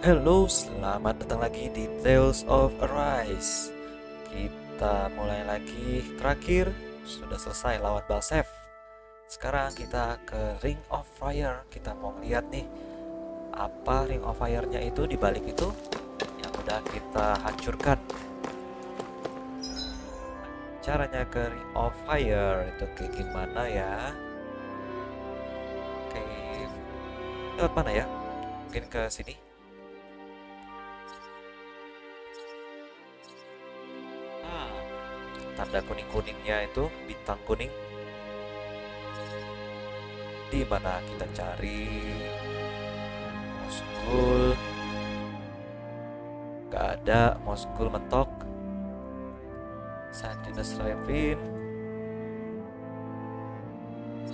Halo, selamat datang lagi di Tales of Arise. Kita mulai lagi. Terakhir sudah selesai lawan Balseph. Sekarang kita ke Ring of Fire. Kita mau lihat nih apa Ring of Fire-nya itu, di balik itu yang udah kita hancurkan. Caranya ke Ring of Fire itu kayak gimana ya? Oke, lewat mana ya? Mungkin ke sini. Tanda kuning-kuningnya itu, bintang kuning. Di mana kita cari Moskul? Gak ada. Moskul mentok. Sandinus Ravine,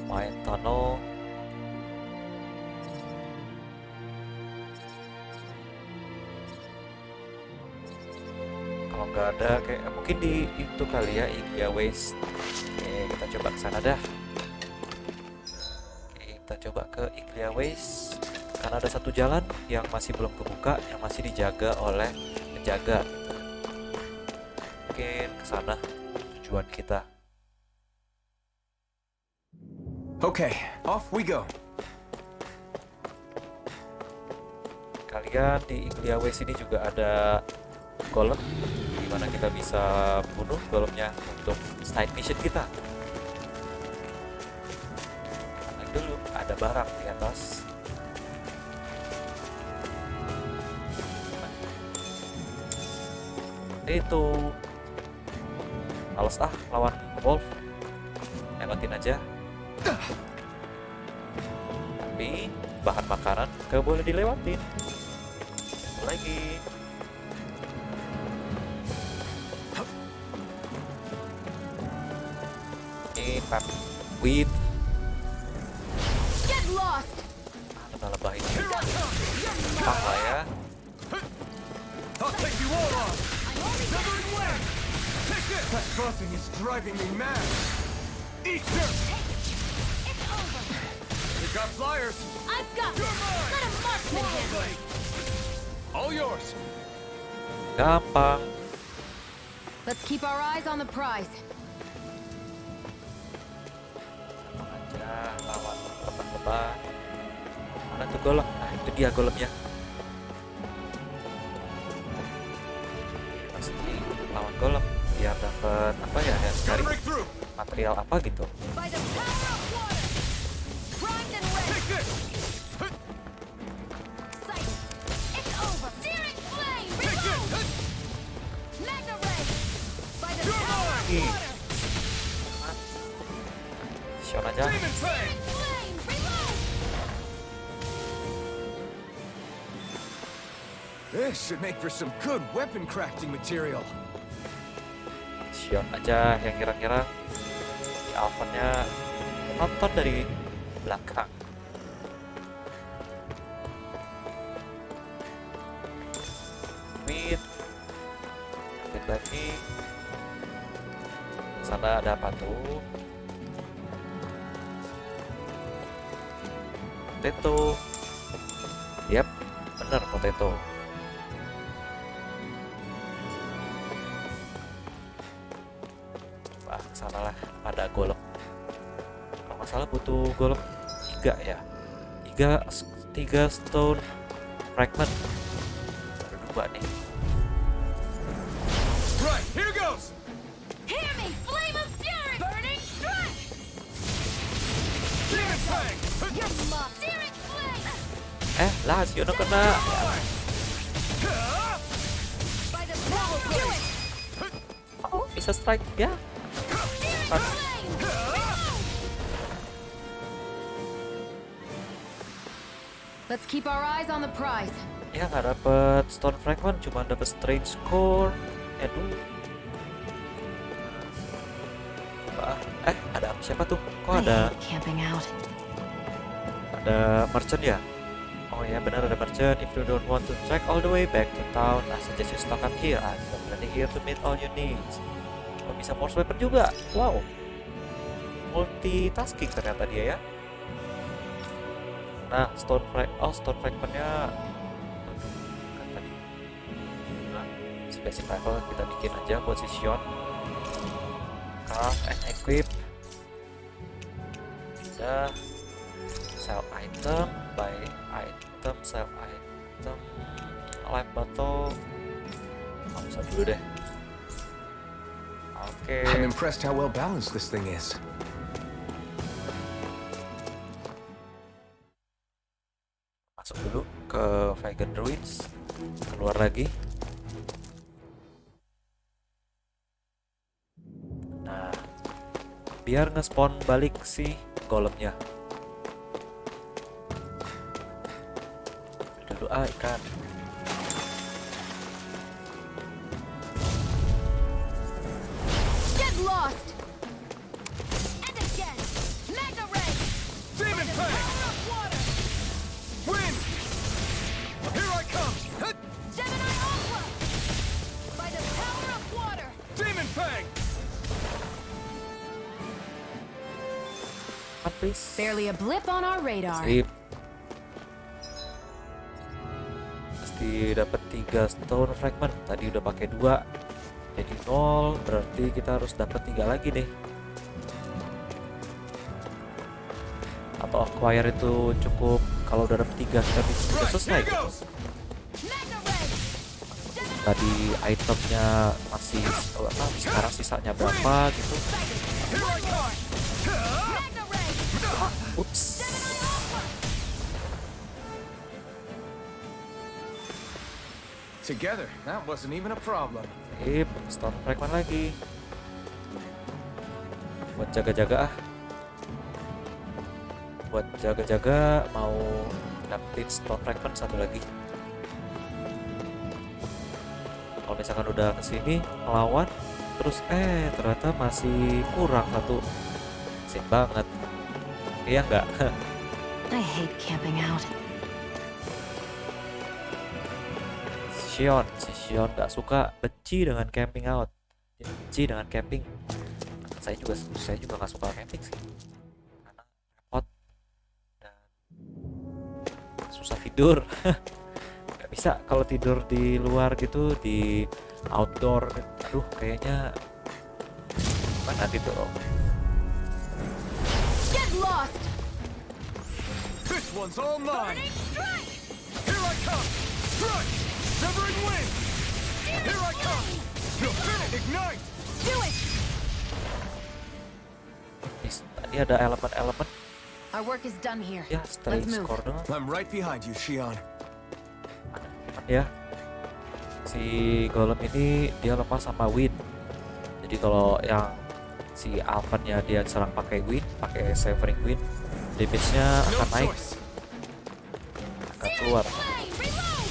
main tunnel. Kalau nggak ada, kayak mungkin di itu kali ya, India Waste. Oke, kita coba ke sana dah. Oke, kita coba ke Iglia Waste karena ada satu jalan yang masih belum kebuka, yang masih dijaga oleh penjaga. Mungkin ke sana tujuan kita. Okay, off we go. Kalian di Iglia Waste ini juga ada golem, dimana kita bisa bunuh golemnya untuk side mission kita. Kita naik dulu, ada barang di atas. Itu males lawan wolf, lewatin aja. Tapi bahan makanan gak boleh dilewatin. Lagi pap wheat. Get lost. Lebah ini apa lah ya? I'll take you all on. Never win. Take this. That crossing is driving me mad. Eat dirt. It's over. We got flyers. I've got it. Let a marksman handle it. All yours. Gampang. Let's keep our eyes on the prize. Aja lawan lebah-lebah. Mana tuh golem? Nah, itu dia golemnya. Pasti lawan golem biar dapat apa ya? Ya cari material apa gitu. By the power of water. Primed and ready. Take this. Sight. It's over. Searing flame. Take Reload. this. Magna ray. By the You're power of mine. water. Shionne aja. Demon train. Flame. Reload. This should make for some good weapon crafting material. Shionne aja yang kira-kira di Alphennya nonton dari belakang. Wait lagi. Sana ada apa tuh? Potato. Yap, bener potato. Wah, sana lah, ada golem. Kalau nggak salah butuh golem 3 ya. 3 stone fragment. Ada 2 nih. Right, here goes. Hear me. Flame of fury. Burning strike. Demon train. Your muff. Searing flame. Lah, Shionne kena. By the power of water. Oh, bisa strike ya. Searing flame. Reload. Let's keep our eyes on the prize. Ya, nggak dapet stone fragment, cuma dapet strange core. Aduh. Ada siapa tuh? Kok ada Camping out. merchant ya? Oh ya, benar, ada merchant. If you don't want to trek all the way back to town, I suggest you stock up here. I'm plenty here to meet all your needs. Oh, bisa force weapon juga. Wow. Multitasking ternyata dia ya. Nah, stone fragmentnya basic level kita bikin aja buat si Shionne. Craft and equip. Udah. Sell item, buy item, sell item, live battle. Bisa dulu deh. Oke. I'm impressed how well balanced this thing is. Masuk dulu ke Vegan Ruins, keluar lagi. Nah, biar nge-spawn balik si golemnya. Dulu ikan. Get lost! And again! Mega ray! Demon The Fang! power of water! Wind! Here I come! Hit! Gemini Aqua! By the power of water! Demon Fang! Please. Barely a blip on our radar. Sip. Pasti dapat 3 stone fragment. Tadi udah pakai 2. Jadi 0, berarti kita harus dapat 3 lagi deh. Atau acquire itu cukup kalau udah dapat 3 kita bisa Right, selesai here gitu. goes! Mega ray! Tadi itemnya masih sekarang sisanya berapa gitu. Here I come! Mega ray! Ups. Together, that wasn't even a problem. Sip, stone fragment lagi. Buat jaga-jaga ah. Buat jaga-jaga mau dapetin stone fragment satu lagi. Kalau misalkan udah kesini melawan, terus ternyata masih kurang satu. Sip banget. Iya nggak? I hate camping out. Si Shionne nggak suka, benci dengan camping out. Dia benci dengan camping. Saya juga nggak suka camping sih. Karena repot dan susah tidur. Nggak bisa kalau tidur di luar gitu, di outdoor. Aduh, kayaknya mana tidur. Get lost! This one's all mine! Burning strike! Here I come! Strike! Severing wind! Here I come! You'll finish! Ignite! Do it! Tadi ada elemen-elemen Our work is done here. ya, stay Let's move. score doang. I'm right behind you, Shionne. Ya, si golem ini dia lemah sama wind. Jadi kalau yang si Alphen-nya dia serang pakai wind, pakai severing wind, damage-nya No akan naik, choice! akan keluar Flame, reload!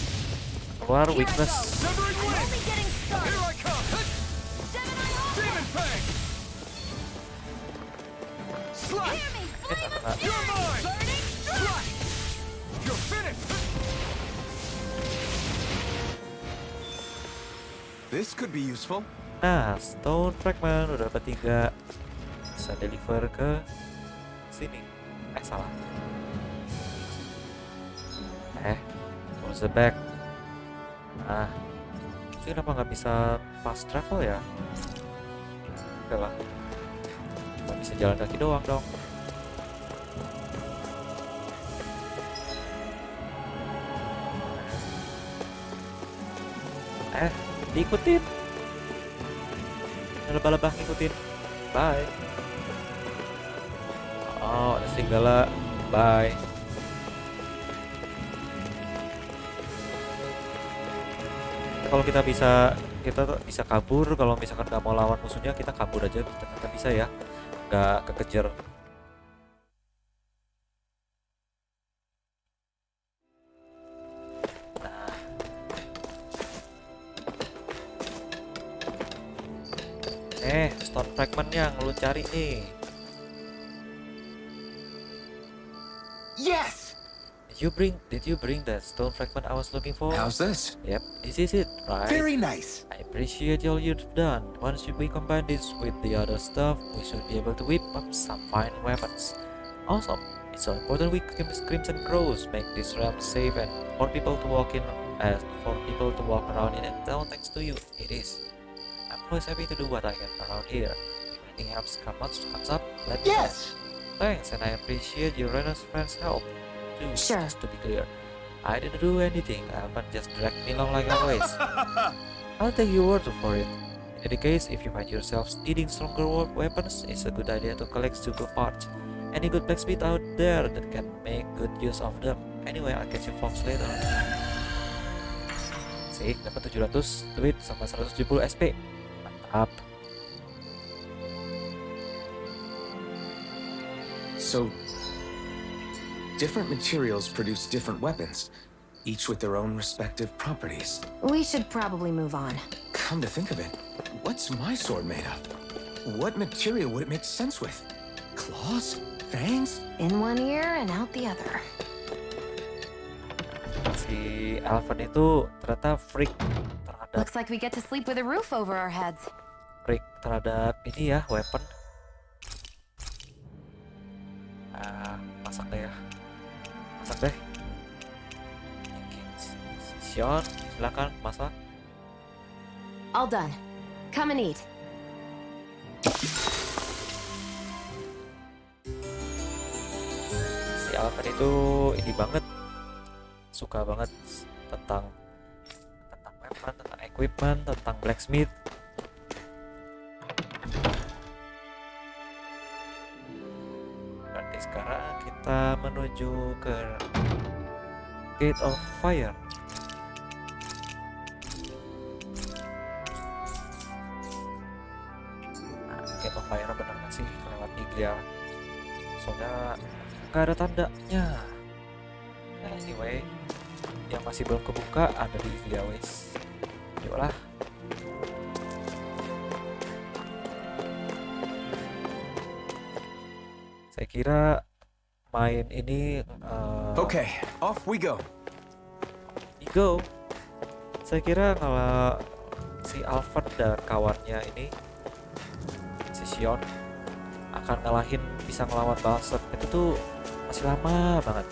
Here I weakness. go. Severing I'm wind! only getting Here started. I come! Hit! Gemini Aqua! Demon Fang! Slash! Hear me! Nggak kena. You're mine! Burning strike! You're finished! This could be useful. Nah, stone fragment udah dapat 3, bisa deliver ke sini. Salah. Close the back. Nah, ini kenapa nggak bisa fast travel ya? Oke lah, nggak bisa jalan kaki doang dong. Diikutin. Lebah-lebah ngikutin. Bye. Oh, ada serigala. Bye. Kalau kita bisa kabur. Kalau misalkan nggak mau lawan musuhnya, kita kabur aja. Kita bisa ya, nggak kekejar. Stone fragment yang lu cari nih. Yes! Did you bring that stone fragment I was looking for? How's this? Yep, this is it, right? Very nice. I appreciate all you've done. Once we combine this with the other stuff, we should be able to whip up some fine weapons. Awesome. It's so important we Crimson Crows make this realm safe and for people to walk in as for people to walk around in it. No, thanks to you, it is. I'm always happy to do what I can around here. If anything else comes up, let me know. Thanks, and I appreciate your Renan's friend's help too. Sure. Just to be clear, I didn't do anything. Alphen just dragged me along like always. I'll take your word for it. In any case, if you find yourselves needing stronger weapons, it's a good idea to collect super parts. Any good blacksmith out there that can make good use of them. Anyway, I'll catch you folks later. Sih, dapat 700 duit sama 170 SP. Mantap. So, different materials produce different weapons, each with their own respective properties. We should probably move on. Come to think of it, what's my sword made of? What material would it make sense with? Claws? Fangs? In one ear and out the other. Si Alphen itu ternyata freak terhadap Looks like we get to sleep with a roof over our heads. ini ya, weapon. Masak deh ya. Masak deh. Shionne, silakan masak. All done. Come and eat. Si Alphen itu ini banget, suka banget tentang weapon, tentang equipment, tentang blacksmith. Berarti sekarang kita menuju ke Gate of Fire. Gate of Fire bener gak sih lewat Iglia? Soalnya gak ada tandanya. Nah, anyway, yang masih belum kebuka ada di Iglia wes. Yuklah. Saya kira main ini Okay, off we go. go. Saya kira kalau si Alphen dan kawannya ini, si Shionne, akan bisa ngelawan Balseph itu tuh masih lama banget.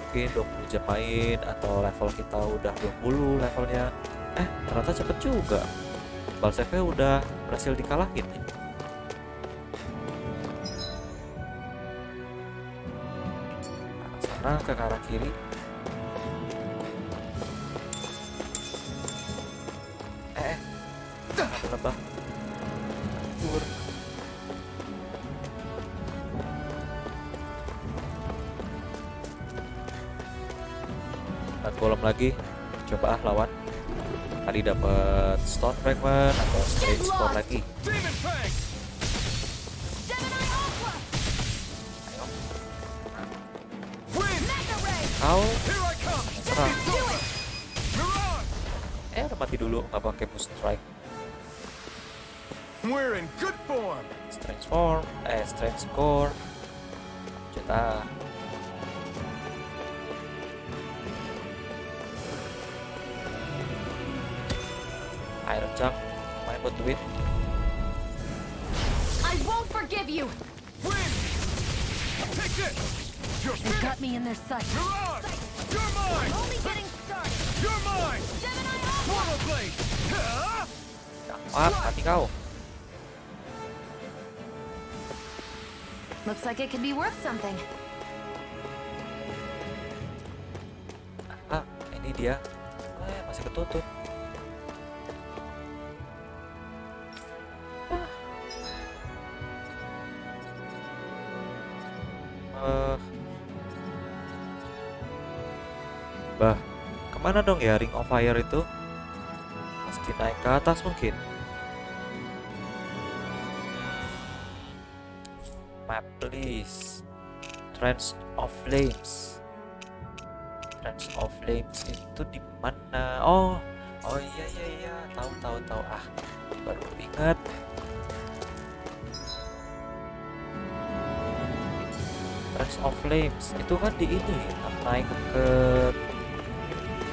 Mungkin 20 jam main atau level kita udah 20 levelnya. Ternyata cepet juga. Balsephnya udah berhasil dikalahin. Sana ke arah kiri. Lebah. Ur. Dan golem lagi. Coba lawan. Tadi dapat stone fragment atau strange core lagi. Demon Fang! Ayo. Win! Kau Here I come! serang. Mirage! Udah mati dulu, nggak pakai boost strike. We're in good form! Strange form, strange core. Cetak. Iron jump, main buat duit. I won't forgive you! Win! Take this! You're They finished! got me in their sights. Mirage! You're mine! Only getting started! You're mine! Gemini Alpha! Portal Blade! Huh? Mati kau. Looks like it could be worth something. Ini dia. Masih ketutup. Bah, kemana dong ya Ring of Fire itu? Pasti naik ke atas mungkin. Map please. Trance of Flames. Trance of Flames itu di mana? Oh iya. Tahu. Baru ingat. Trance of Flames itu kan di ini naik ke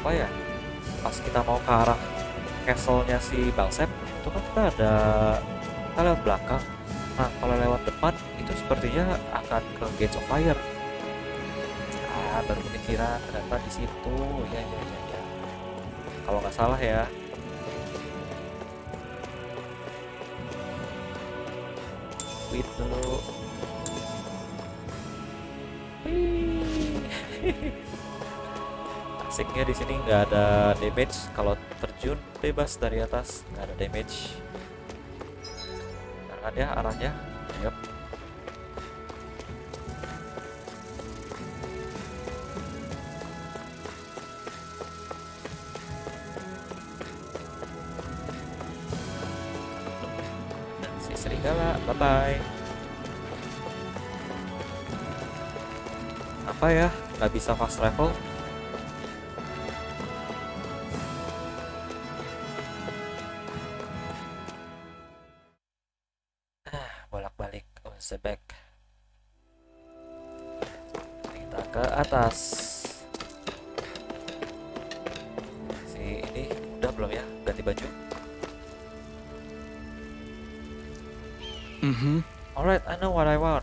apa ya? Pas kita mau ke arah castle-nya si Balseph itu kan kita lewat belakang. Nah, kalau lewat depan itu sepertinya akan ke Gate of Fire. Baru kepikiran ternyata di situ. Ya. kalau nggak salah ya. Wait dulu. Asiknya di sini nggak ada damage. Kalau terjun bebas dari atas nggak ada damage. Nah, ya arahnya. Yep. Si serigala, bye bye. Apa ya? Nggak bisa fast travel? Bolak-balik on the back. Kita ke atas. Si ini udah belum ya? Ganti baju. Alright, I know what I want.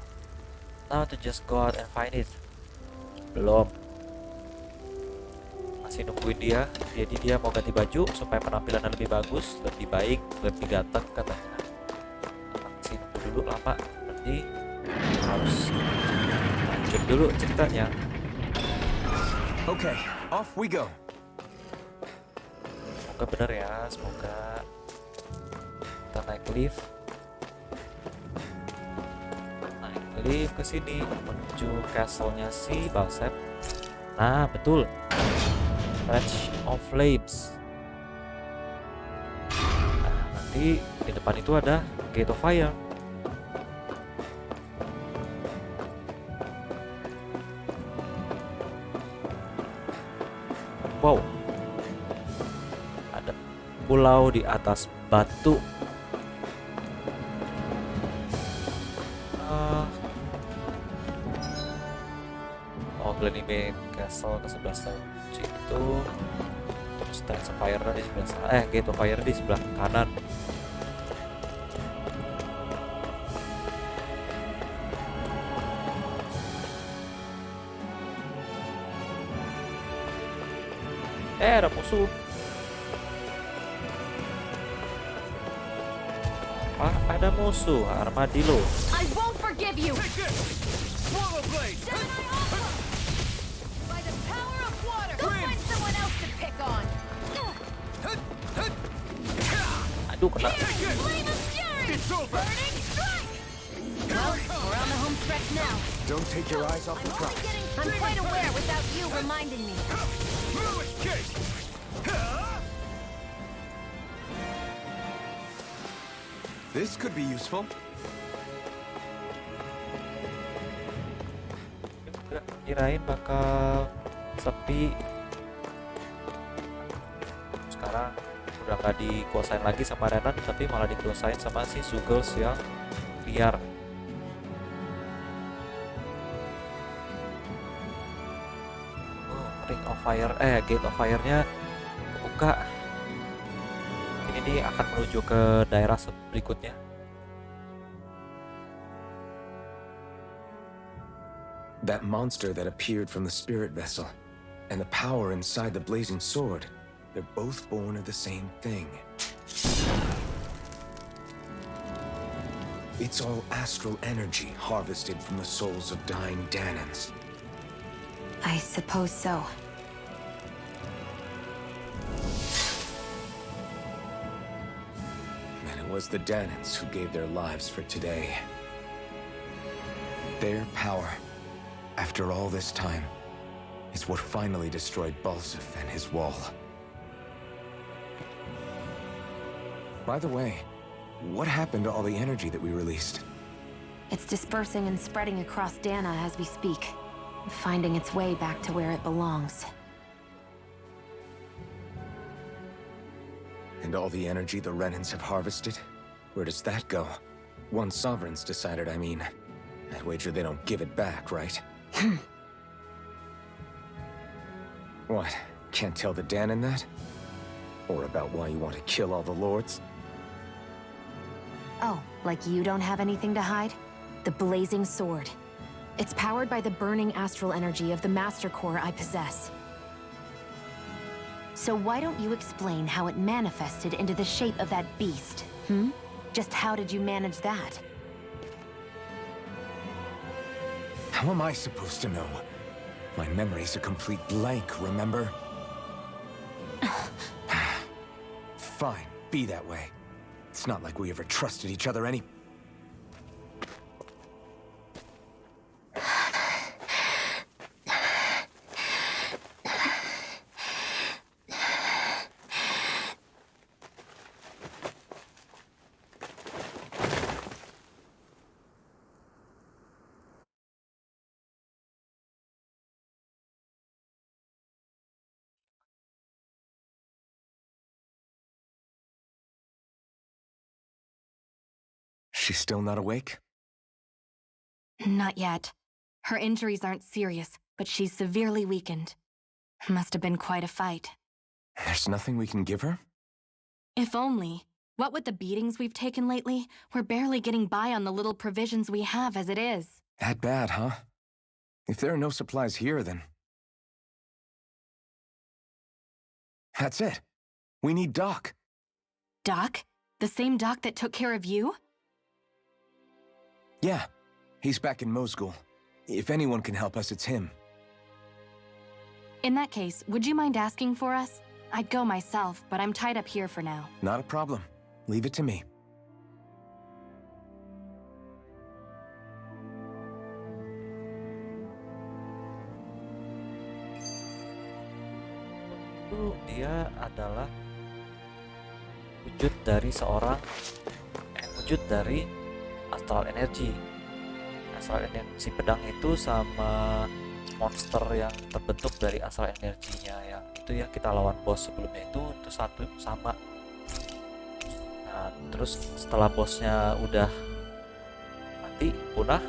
Now to just go out and find it. Belum. Masih nungguin dia. Jadi dia mau ganti baju supaya penampilannya lebih bagus, lebih baik, lebih ganteng katanya. Masih nunggu dulu lama. Nanti harus lanjut dulu ceritanya. Okay, off we go. Semoga bener ya, semoga kita naik lift. Lift ke sini menuju castle-nya si Balseph. Nah, betul. Range of Flames. Nah, nanti di depan itu ada Gate of Fire. Wow. Ada pulau di atas batu. Gleaming Castle ke sebelah situ, terus Stance of Fire di sebelah sana, Gate of Fire di sebelah kanan. Ada musuh. Apa? Ada musuh, armadillo. I won't forgive you! Take this! Swallow blade! By the power of water! Go find someone else to pick on! Aduh, kena. Flame of fury! It's over! Burning strike! Well, we're on the home stretch now. Don't take your eyes off the I'm prize. quite aware without you reminding me. Through escape! This could be useful. Kirain bakal sepi. Sekarang udah nggak dikuasain lagi sama Renan, tapi malah dikuasain sama si Sugals yang liar. Ring of Fire, Gate of Fire-nya kebuka. Ini akan menuju ke daerah berikutnya. That monster that appeared from the spirit vessel and the power inside the blazing sword, they're both born of the same thing. It's all astral energy harvested from the souls of dying Dahnans. I suppose so. And it was the Dahnans who gave their lives for today. Their power, after all this time, is what finally destroyed Balseph and his wall. By the way, what happened to all the energy that we released? It's dispersing and spreading across Dahna as we speak, finding its way back to where it belongs. And all the energy the Renans have harvested? Where does that go? Once Sovereign's decided, I mean. I'd wager they don't give it back, right? What? Can't tell the Dahnan that? Or about why you want to kill all the lords? Oh, like you don't have anything to hide? The blazing sword. It's powered by the burning astral energy of the Master Core I possess. So why don't you explain how it manifested into the shape of that beast, hmm? Just how did you manage that? How am I supposed to know? My memory's a complete blank, remember? Fine, be that way. It's not like we ever trusted each other any... She's still not awake? Not yet. Her injuries aren't serious, but she's severely weakened. Must have been quite a fight. There's nothing we can give her? If only. What with the beatings we've taken lately, we're barely getting by on the little provisions we have as it is. That bad, huh? If there are no supplies here, then... That's it. We need Doc. Doc? The same Doc that took care of you? Yeah, he's back in Mosgul. If anyone can help us, it's him. In that case, would you mind asking for us? I'd go myself, but I'm tied up here for now. Not a problem. Leave it to me. Itu dia adalah wujud dari seorang wujud dari astral energy. Astral energi pedang itu sama monster yang terbentuk dari astral energinya yang itu ya kita lawan bos sebelumnya itu satu sama. Nah, terus setelah bosnya udah mati punah,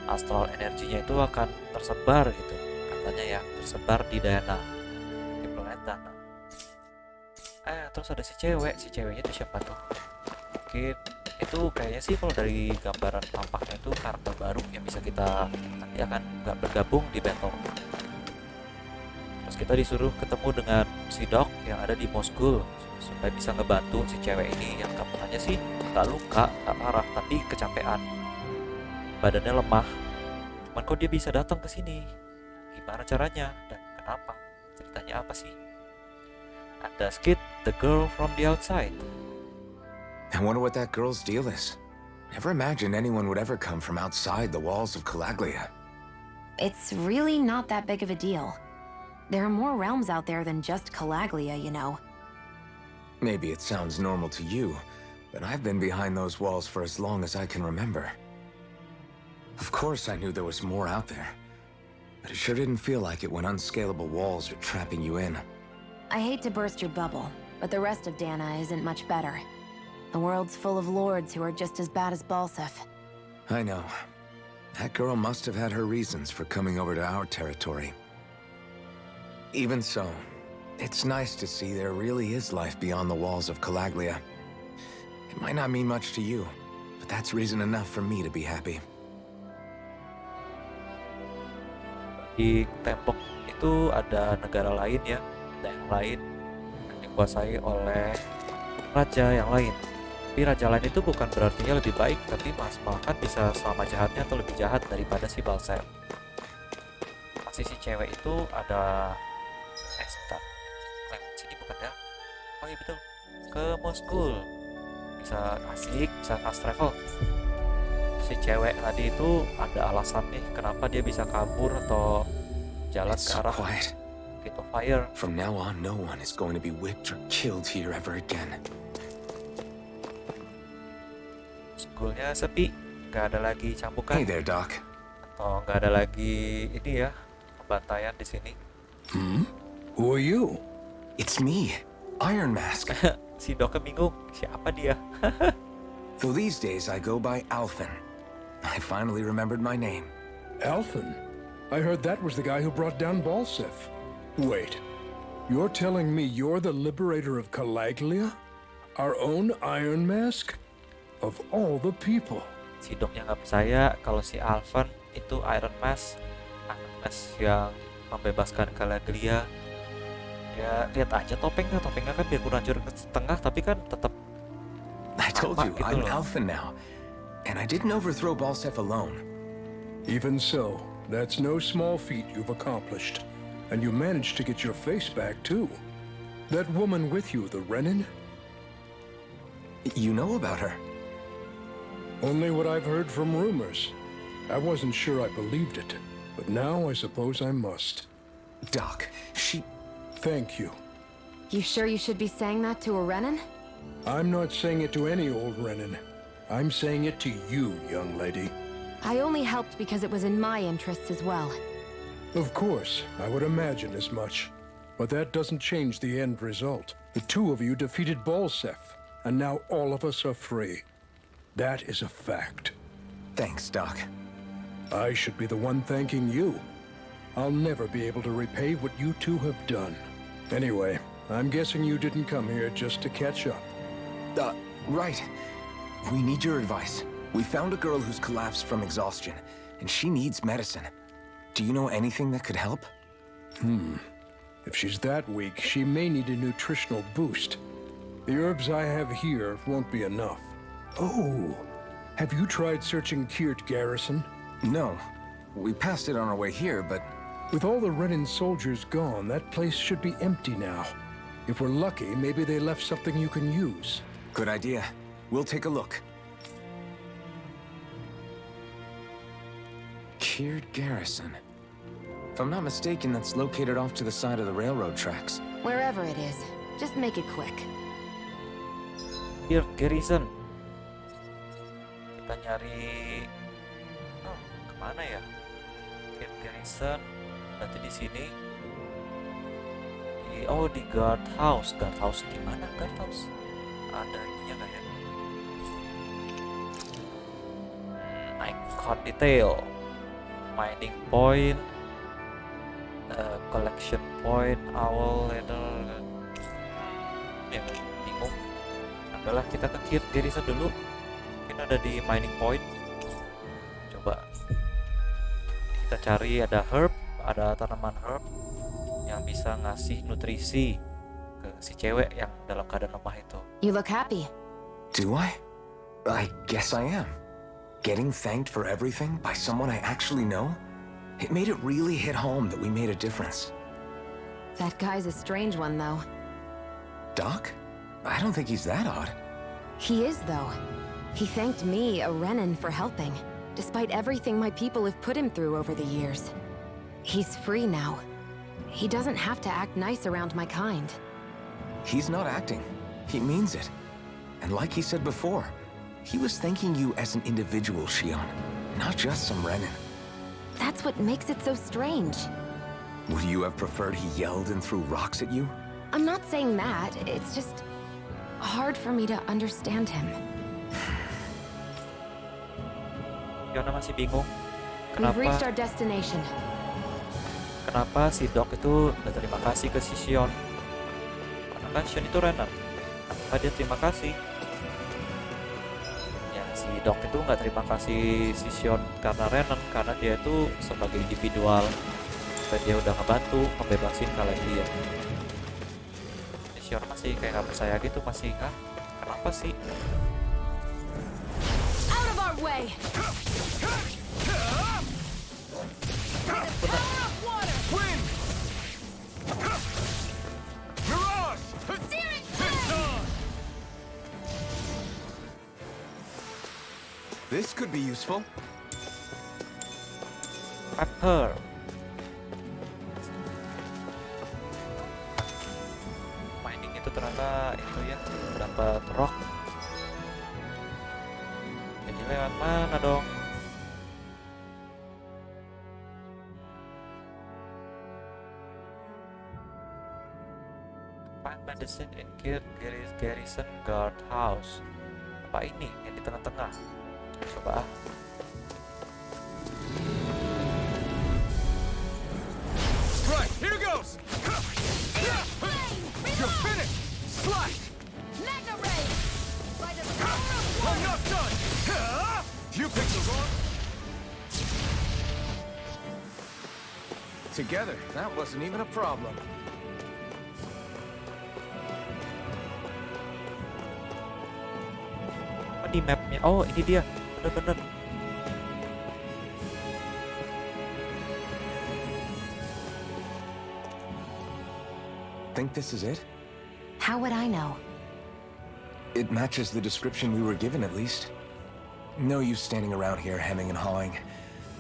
astral energinya itu akan tersebar gitu. Katanya ya, tersebar di Dahnan. Di planet Dahnan. Terus ada si ceweknya itu siapa tuh? Mungkin itu kayaknya sih kalau dari gambaran tampaknya itu karakter baru yang bisa kita nanti akan nggak bergabung di battle. Terus kita disuruh ketemu dengan si Doc yang ada di Mosgul supaya bisa ngebantu si cewek ini yang katanya sih nggak luka, nggak parah, tapi kecapean, badannya lemah. Cuman kok dia bisa datang ke sini? Gimana caranya dan kenapa? Ceritanya apa sih? Ada skit The Girl from the Outside. I wonder what that girl's deal is. Never imagined anyone would ever come from outside the walls of Calaglia. It's really not that big of a deal. There are more realms out there than just Calaglia, you know. Maybe it sounds normal to you, but I've been behind those walls for as long as I can remember. Of course I knew there was more out there, but it sure didn't feel like it when unscalable walls are trapping you in. I hate to burst your bubble, but the rest of Dana isn't much better. The world's full of lords who are just as bad as Balseph. I know. That girl must have had her reasons for coming over to our territory. Even so, it's nice to see there really is life beyond the walls of Calaglia. It might not mean much to you, but that's reason enough for me to be happy. Di tembok itu ada negara lain ya, daerah lain yang dikuasai oleh raja yang lain. Tapi raja lain itu bukan berartinya lebih baik, tapi bahkan bisa sama jahatnya atau lebih jahat daripada si Balseph. Masih si cewek itu ada sebentar. Sini bukan ya? Oh iya betul. Ke Mosgul. Bisa asik, bisa fast travel. Si cewek tadi itu ada alasan nih kenapa dia bisa kabur atau jalan It's ke so arah quiet. Gate of Fire. From now on, no one is going to be whipped or killed here ever again. Mosgulnya sepi, nggak ada lagi cambukan Hey there, Doc. atau nggak ada lagi ini ya pembantaian di sini. Who are you? It's me, Iron Mask. Si Doknya bingung siapa dia. Though these days I go by Alphen. I finally remembered my name. Alphen? I heard that was the guy who brought down Balseph. Wait, you're telling me you're the liberator of Calaglia? Our own Iron Mask? Of all the people. Si Doknya nggak percaya kalau si Alphen itu Iron Mask yang membebaskan Calaglia. Dia Ya lihat aja topengnya kan biarpun hancur ke setengah tapi kan tetap I told you, gitu I'm loh. Alphen now. And I didn't overthrow Balseph alone. Even so, that's no small feat you've accomplished. And you managed to get your face back, too. That woman with you, the Renan? You know about her? Only what I've heard from rumors. I wasn't sure I believed it, but now I suppose I must. Doc, she... Thank you. You sure you should be saying that to a Renan? I'm not saying it to any old Renan. I'm saying it to you, young lady. I only helped because it was in my interests as well. Of course, I would imagine as much. But that doesn't change the end result. The two of you defeated Balseph, and now all of us are free. That is a fact. Thanks, Doc. I should be the one thanking you. I'll never be able to repay what you two have done. Anyway, I'm guessing you didn't come here just to catch up. Right. We need your advice. We found a girl who's collapsed from exhaustion, and she needs medicine. Do you know anything that could help? If she's that weak, she may need a nutritional boost. The herbs I have here won't be enough. Oh, have you tried searching Kirt Garrison? No. We passed it on our way here, but... With all the Renan soldiers gone, that place should be empty now. If we're lucky, maybe they left something you can use. Good idea. We'll take a look. Kirt Garrison. If I'm not mistaken, that's located off to the side of the railroad tracks. Wherever it is, just make it quick. Here, Garrison. Kita nyari kemana ya? Here, Garrison. Nanti di sini. Di guard house. Guard house di mana? Guard house. Ada ininya nggak ya? Icon detail, mining point, collection point, owl ladder. Ya bingung. Adalah kita ke Garrison dulu. Mungkin ada di mining point. Coba kita cari, ada herb, ada tanaman herb yang bisa ngasih nutrisi ke si cewek yang dalam keadaan lemah itu. You look happy. Do I? I guess I am. Getting thanked for everything by someone I actually know? It made it really hit home that we made a difference. That guy's a strange one, though. Doc? I don't think he's that odd. He is, though. He thanked me, a Renan, for helping, despite everything my people have put him through over the years. He's free now. He doesn't have to act nice around my kind. He's not acting. He means it. And like he said before, he was thanking you as an individual, Shionne, not just some Renan. That's what makes it so strange. Would you have preferred he yelled and threw rocks at you? I'm not saying that, it's just hard for me to understand him. Shionne masih bingung We've reached kenapa our destination. si Doc itu berterima kasih ke si Shionne. Karena kan Shionne itu Renan. Maka dia terima kasih. Ya si Doc itu nggak terima kasih si Shionne karena Renan, karena dia itu sebagai individual. Dan dia udah ngebantu membebasin Calaglia. Si Shionne masih kayak nggak percaya gitu, masih kenapa sih? Out of our way! Wind! Mirage! Searing flame! This could be useful. Pepper. Mining itu ternyata itu ya, dapat rock. Jadi lewat mana dong? Find medicine in Garrison Guard House. Apa ini yang di tengah-tengah? Coba Right, here goes! You're finished! Slash! Mega ray! By the power of water! I'm not done! You picked the wrong... Together, that wasn't even a problem. di mapnya? Oh, ini dia. Bener-bener. Think this is it? How would I know? It matches the description we were given, at least. No use standing around here hemming and hawing.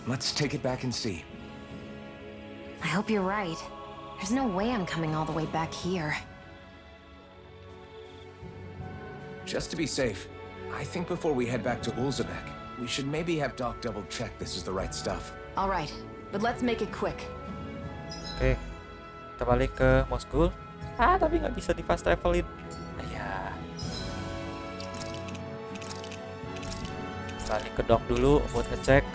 Let's take it back and see. I hope you're right. There's no way I'm coming all the way back here. Just to be safe, I think before we head back to Ulzebek, we should maybe have Doc double-check this is the right stuff. All right, but let's make it quick. Oke, kita balik ke Moskul. Tapi nggak bisa di fast travelin. Ya. Balik ke dock dulu buat ngecek.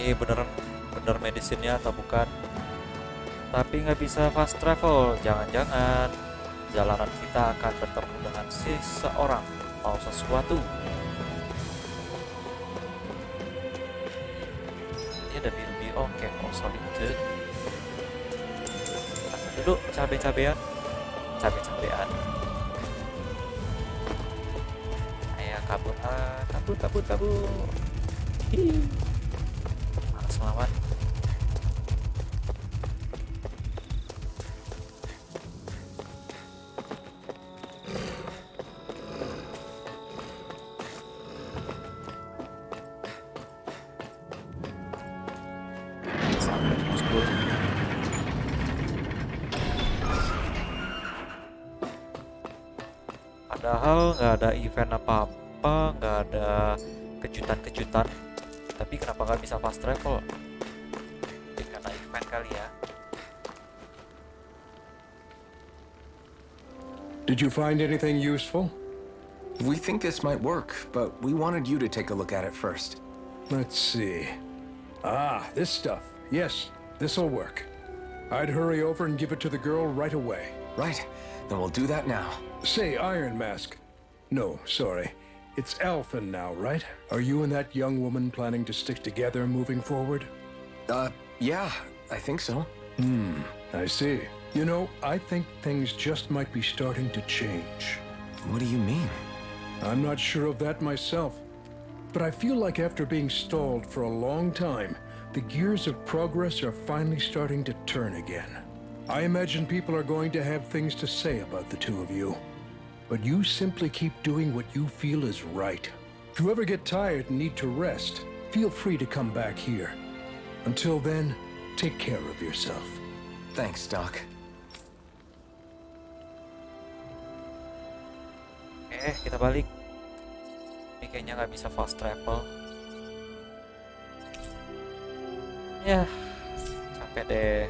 Ini bener medisinnya atau bukan. Tapi nggak bisa fast travel. Jangan-jangan jalanan kita akan bertemu dengan seseorang atau sesuatu. Ini ada biru-biru. Oke, sorry. Dulu cabe-cabean. Ayo kabur. Selamat. Sampai Moskul. Padahal nggak ada event apa-apa, nggak ada kejutan-kejutan. Tapi kenapa nggak bisa fast travel? Mungkin karena event kali ya. Did you find anything useful? We think this might work, but we wanted you to take a look at it first. Let's see. This stuff. Yes, this'll work. I'd hurry over and give it to the girl right away. Right, then we'll do that now. Say, Iron Mask. No, sorry. It's Alphen now, right? Are you and that young woman planning to stick together moving forward? Yeah, I think so. I see. You know, I think things just might be starting to change. What do you mean? I'm not sure of that myself, but I feel like after being stalled for a long time, the gears of progress are finally starting to turn again. I imagine people are going to have things to say about the two of you, but you simply keep doing what you feel is right. If you ever get tired and need to rest, feel free to come back here. Until then, take care of yourself. Thanks, Doc. Kita balik. Ini kayaknya nggak bisa fast travel. Ya, capek deh.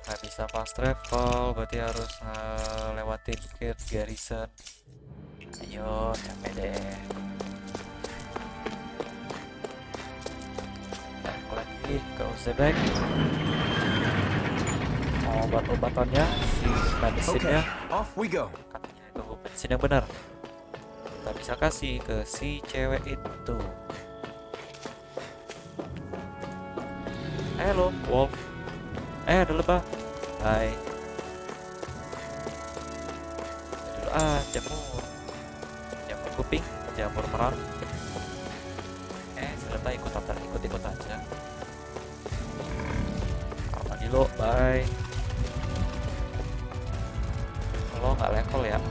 Nggak bisa fast travel, berarti harus lewatin gate garrison. Ayo, capek deh. Aku lagi ke Uzbek. Obat-obatannya, si medisinnya. Off we go. Katanya itu medisin yang benar. Kita bisa kasih ke si cewek itu. Halo, Wolf. Ada lebah. Hai. Jamur. Jamur kuping, jamur merah. Selebah ikut aja. Armadillo, bye. Lo nggak level ya.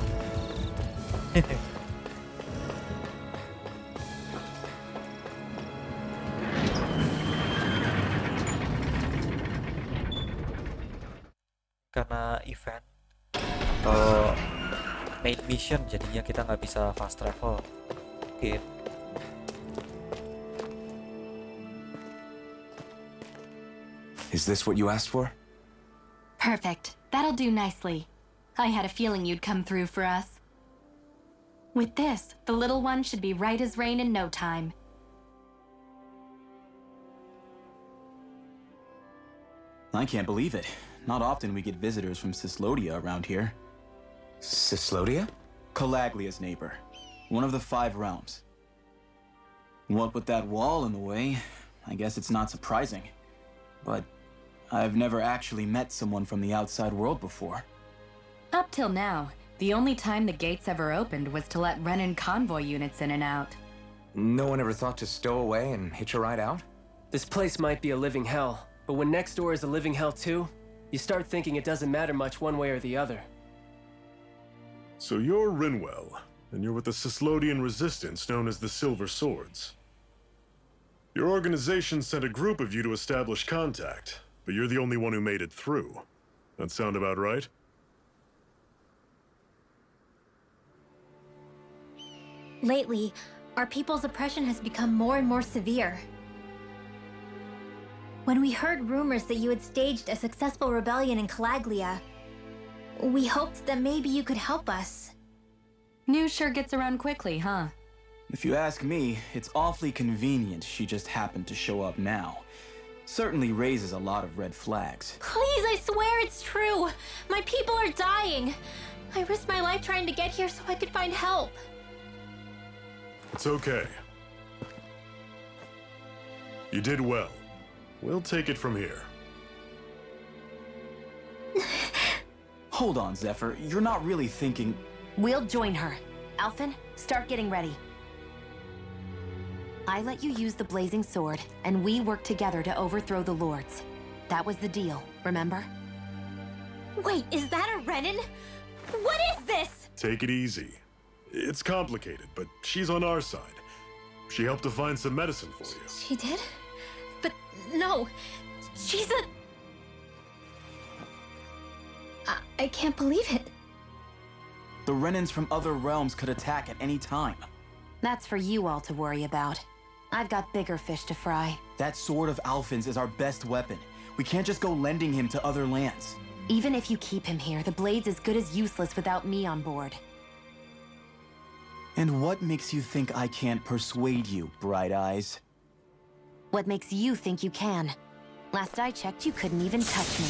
Karena event atau main mission jadinya kita nggak bisa fast travel. Mungkin. Is this what you asked for? Perfect. That'll do nicely. I had a feeling you'd come through for us. With this, the little one should be right as rain in no time. I can't believe it. Not often we get visitors from Cyslodia around here. Cyslodia? Calaglia's neighbor. One of the 5 realms. What with that wall in the way, I guess it's not surprising. But I've never actually met someone from the outside world before. Up till now, the only time the gates ever opened was to let Renan convoy units in and out. No one ever thought to stow away and hitch a ride out? This place might be a living hell, but when next door is a living hell too, you start thinking it doesn't matter much one way or the other. So you're Rinwell, and you're with the Cyslodian resistance known as the Silver Swords. Your organization sent a group of you to establish contact, but you're the only one who made it through. That sound about right? Lately, our people's oppression has become more and more severe. When we heard rumors that you had staged a successful rebellion in Calaglia, we hoped that maybe you could help us. News sure gets around quickly, huh? If you ask me, it's awfully convenient she just happened to show up now. Certainly raises a lot of red flags. Please, I swear it's true! My people are dying! I risked my life trying to get here so I could find help. It's okay. You did well. We'll take it from here. Hold on, Zephyr. You're not really thinking... We'll join her. Alphen, start getting ready. I let you use the blazing sword, and we worked together to overthrow the lords. That was the deal, remember? Wait, is that a Renan? What is this? Take it easy. It's complicated, but she's on our side. She helped to find some medicine for you. She did? But no, she's a... I can't believe it. The Renans from other realms could attack at any time. That's for you all to worry about. I've got bigger fish to fry. That sword of Alphen's is our best weapon. We can't just go lending him to other lands. Even if you keep him here, the blade's as good as useless without me on board. And what makes you think I can't persuade you, Bright Eyes? What makes you think you can? Last I checked, you couldn't even touch me.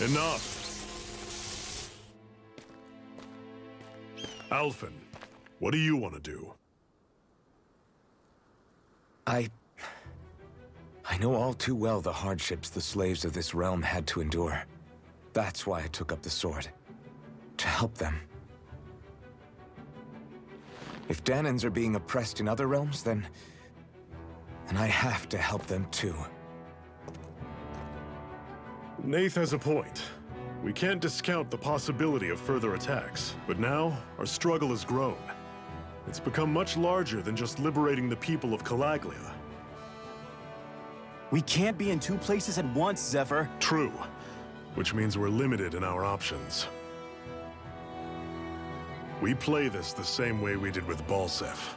Enough! Alphen, what do you want to do? I know all too well the hardships the slaves of this realm had to endure. That's why I took up the sword. To help them. If Dahnans are being oppressed in other realms, then I have to help them too. Nath has a point. We can't discount the possibility of further attacks, but now our struggle has grown. It's become much larger than just liberating the people of Calaglia. We can't be in two places at once, Zephyr. True, which means we're limited in our options. We play this the same way we did with Balseph.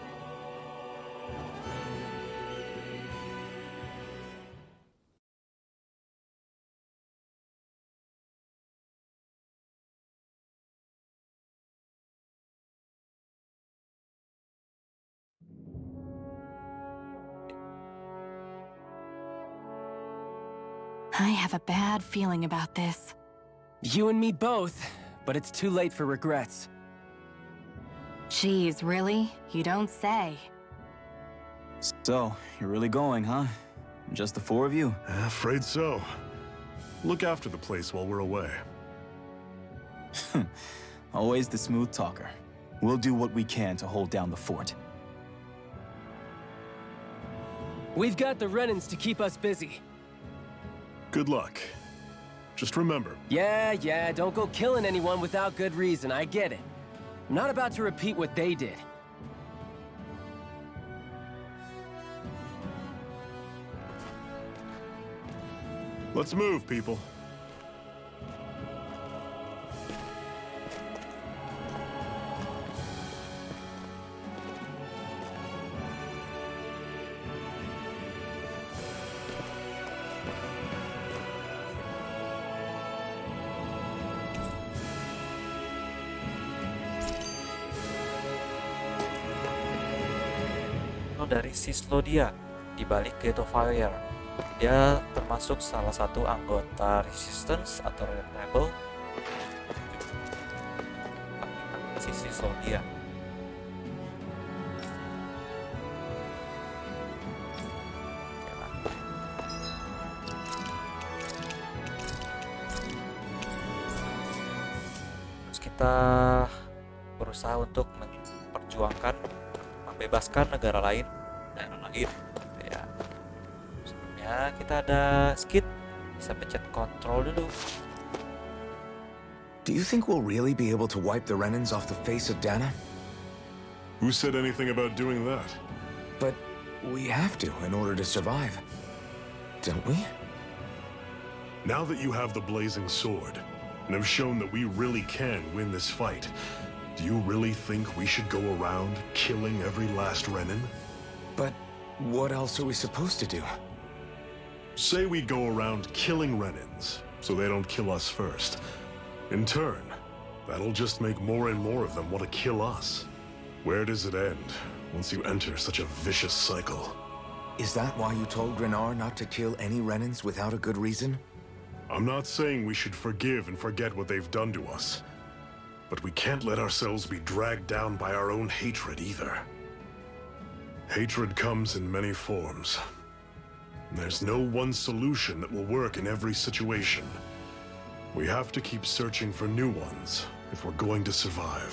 I have a bad feeling about this. You and me both, but it's too late for regrets. Geez, really? You don't say. So, you're really going, huh? Just the four of you? Afraid so. Look after the place while we're away. Always the smooth talker. We'll do what we can to hold down the fort. We've got the Renans to keep us busy. Good luck. Just remember, Yeah, don't go killing anyone without good reason, I get it. I'm not about to repeat what they did. let's move, people. Dari Cyslodia di balik Gate of Fire. Dia termasuk salah satu anggota Resistance atau Rebel si Cyslodia. kita berusaha untuk memperjuangkan, membebaskan negara lain, daerah lain. Ya. Sebelumnya kita ada skit, bisa pencet kontrol dulu. Do you think we'll really be able to wipe the Renans off the face of Dahnan? Who said anything about doing that? But we have to in order to survive, don't we? Now that you have the blazing sword, and have shown that we really can win this fight, do you really think we should go around killing every last Renan? But what else are we supposed to do? Say we go around killing Renans, so they don't kill us first. In turn, that'll just make more and more of them want to kill us. Where does it end once you enter such a vicious cycle? Is that why you told Renar not to kill any Renans without a good reason? I'm not saying we should forgive and forget what they've done to us, but we can't let ourselves be dragged down by our own hatred either. Hatred comes in many forms. There's no one solution that will work in every situation. We have to keep searching for new ones if we're going to survive.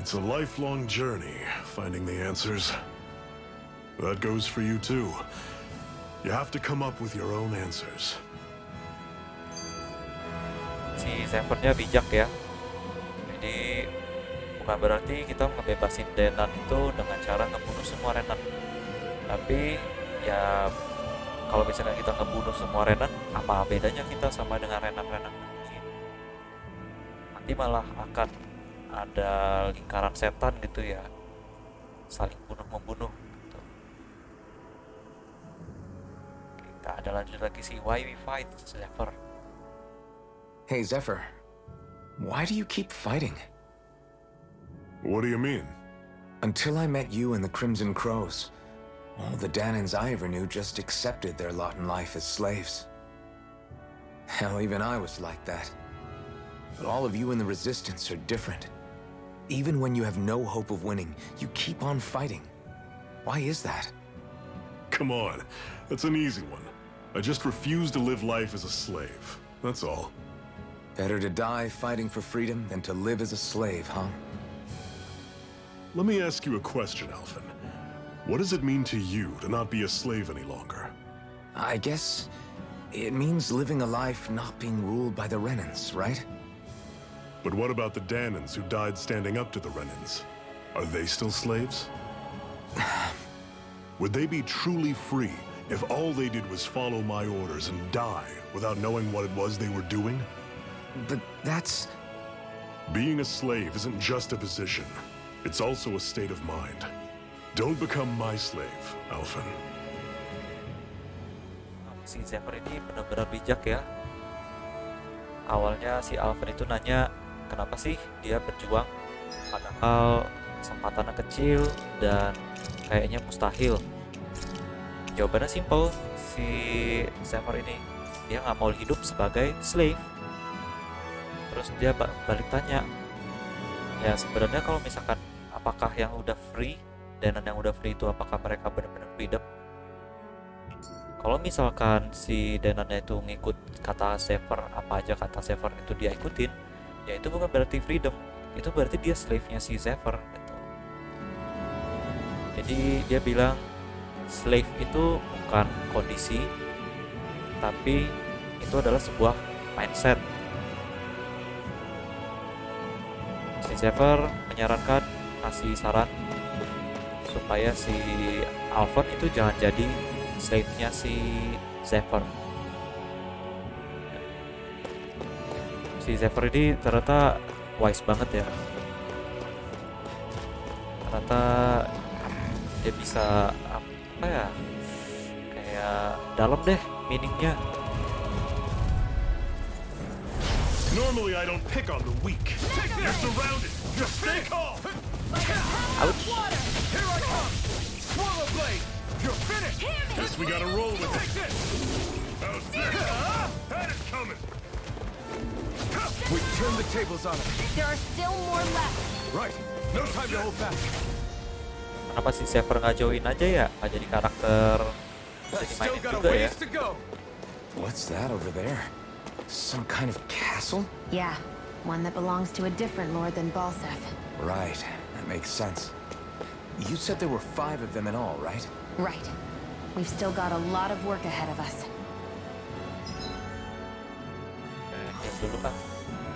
It's a lifelong journey, finding the answers. That goes for you too. You have to come up with your own answers. Si Zephyrnya bijak ya. Jadi bukan berarti kita ngebebasin Dahnan itu dengan cara ngebunuh semua Renan. Tapi ya kalau misalnya kita ngebunuh semua Renan, apa bedanya kita sama dengan Renan-Renan mungkin? Nanti malah akan ada lingkaran setan gitu ya, saling bunuh-membunuh gitu. Kita ada lanjut lagi sih, why we fight, Zephyr. Hey, Zephyr. Why do you keep fighting? What do you mean? Until I met you and the Crimson Crows, all the Dahnans I ever knew just accepted their lot in life as slaves. Hell, even I was like that. But all of you in the Resistance are different. Even when you have no hope of winning, you keep on fighting. Why is that? Come on, that's an easy one. I just refuse to live life as a slave, that's all. Better to die fighting for freedom than to live as a slave, huh? Let me ask you a question, Alphen. What does it mean to you to not be a slave any longer? I guess it means living a life not being ruled by the Renans, right? But what about the Dahnans who died standing up to the Renans? Are they still slaves? Would they be truly free if all they did was follow my orders and die without knowing what it was they were doing? But that's... Being a slave isn't just a position. It's also a state of mind. Don't become my slave, Alphen. Si Zephyr ini benar-benar bijak ya. Awalnya si Alphen itu nanya kenapa sih dia berjuang, padahal kesempatannya kecil dan kayaknya mustahil. Jawabannya simple, si Zephyr ini dia nggak mau hidup sebagai slave. Terus dia balik tanya, ya sebenarnya kalau misalkan apakah yang udah free, Dahnan yang udah free itu apakah mereka benar-benar freedom? Kalau misalkan si Dahnannya itu ngikut kata Zephyr, apa aja kata Zephyr itu dia ikutin, ya itu bukan berarti freedom, itu berarti dia slave-nya si Zephyr gitu. Jadi dia bilang slave itu bukan kondisi, tapi itu adalah sebuah mindset. Si Zephyr menyarankan, kasih saran supaya si Alphen itu jangan jadi slave-nya si Zephyr. Si Zephyr ini ternyata wise banget ya. Ternyata dia bisa apa ya, kayak dalam deh meaningnya. Normally I don't pick on the weak. You're surrounded. Just stay calm. Ouch. Here I come! Swallow blade! You're finished! Guess we gotta roll with it. How's this? Had it coming. We turn the tables on it. There are still more left. Right. No time to hold back. Kenapa si Zephyr nggak join aja ya? Nggak jadi karakter bisa Still dimainin got a juga ya. ways to go. What's that over there? Some kind of castle? Yeah, One that belongs to a different lord than Balseph. Right, that makes sense. You said there were 5 of them in all, right? Right. We've still got a lot of work ahead of us. Diam dulu kan.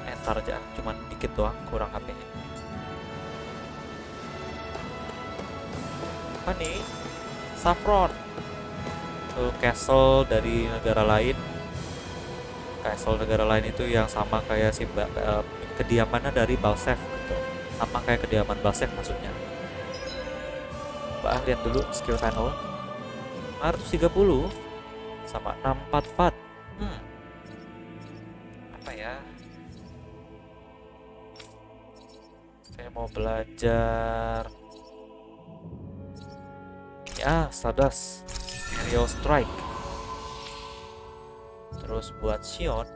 Entar aja, cuman dikit doang kurang HP-nya. Apa nih? Saffron. Tuh castle dari negara lain. Castle negara lain itu yang sama kayak si kediamannya dari Balseph gitu. Sama kayak kediaman Balseph maksudnya. Mbak lihat dulu skill panel. 530 sama 644. Apa ya? Saya mau belajar. Ya, Stardust. Aerial Strike. Terus buat Shionne.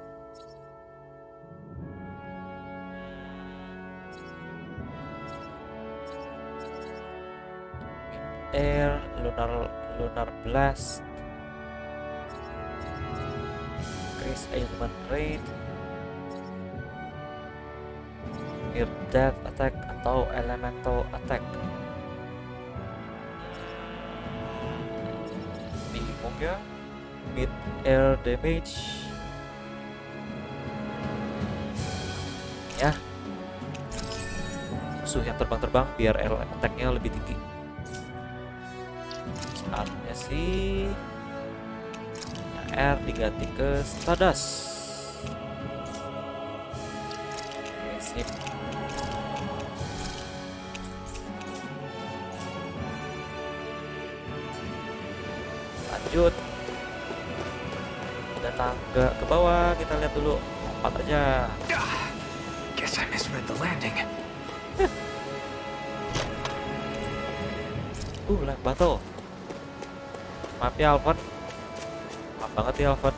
Air, Lunar Blast. Increase ailment rate. Near Death Attack atau Elemental Attack. Bingung ya. Mid air damage. Ya. Musuh yang terbang-terbang biar air attack-nya lebih tinggi. Saatnya sih R diganti ke Stardust. Oke, sip. Lanjut. Ada tangga ke bawah, kita lihat dulu. 4 aja. Guess I misread the landing. Land battle. Maaf ya Alphen. Maaf banget ya Alphen.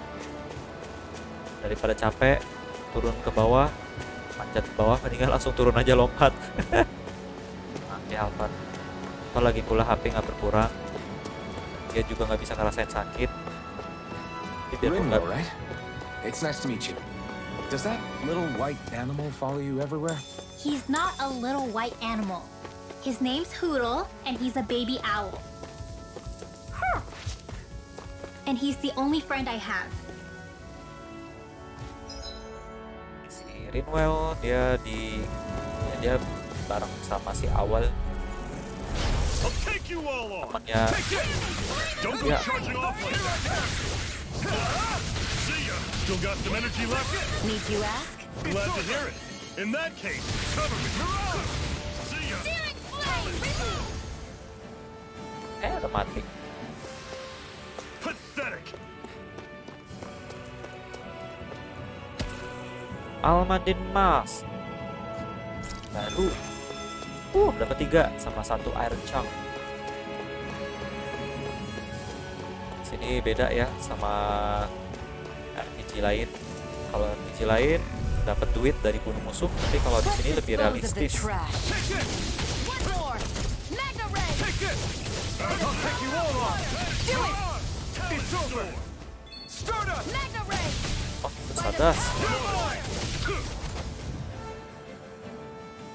Daripada capek turun ke bawah, manjat ke bawah, mendingan langsung turun aja lompat. Maaf ya Alphen. Kalau lagi pula HP nggak berkurang, dia juga nggak bisa ngerasain sakit. Ringo, right? It's nice to meet you. Does that little white animal follow you everywhere? He's not a little white animal. His name's Hoodle, and he's a baby owl. And he's the only friend I have. Si Rinwell dia bareng sama si Awal. Temannya. Ya. Still got some energy left? Need you ask? Glad to hear it. In that case, cover me. See ya. Udah mati. Pathetic. Almadin Mas. Baru. Dapat 3 sama 1 Iron Chunk. Sini beda ya sama RPG lain. Kalau RPG lain dapat duit dari bunuh musuh, tapi kalau di sini lebih realistis. Oh, Stardust.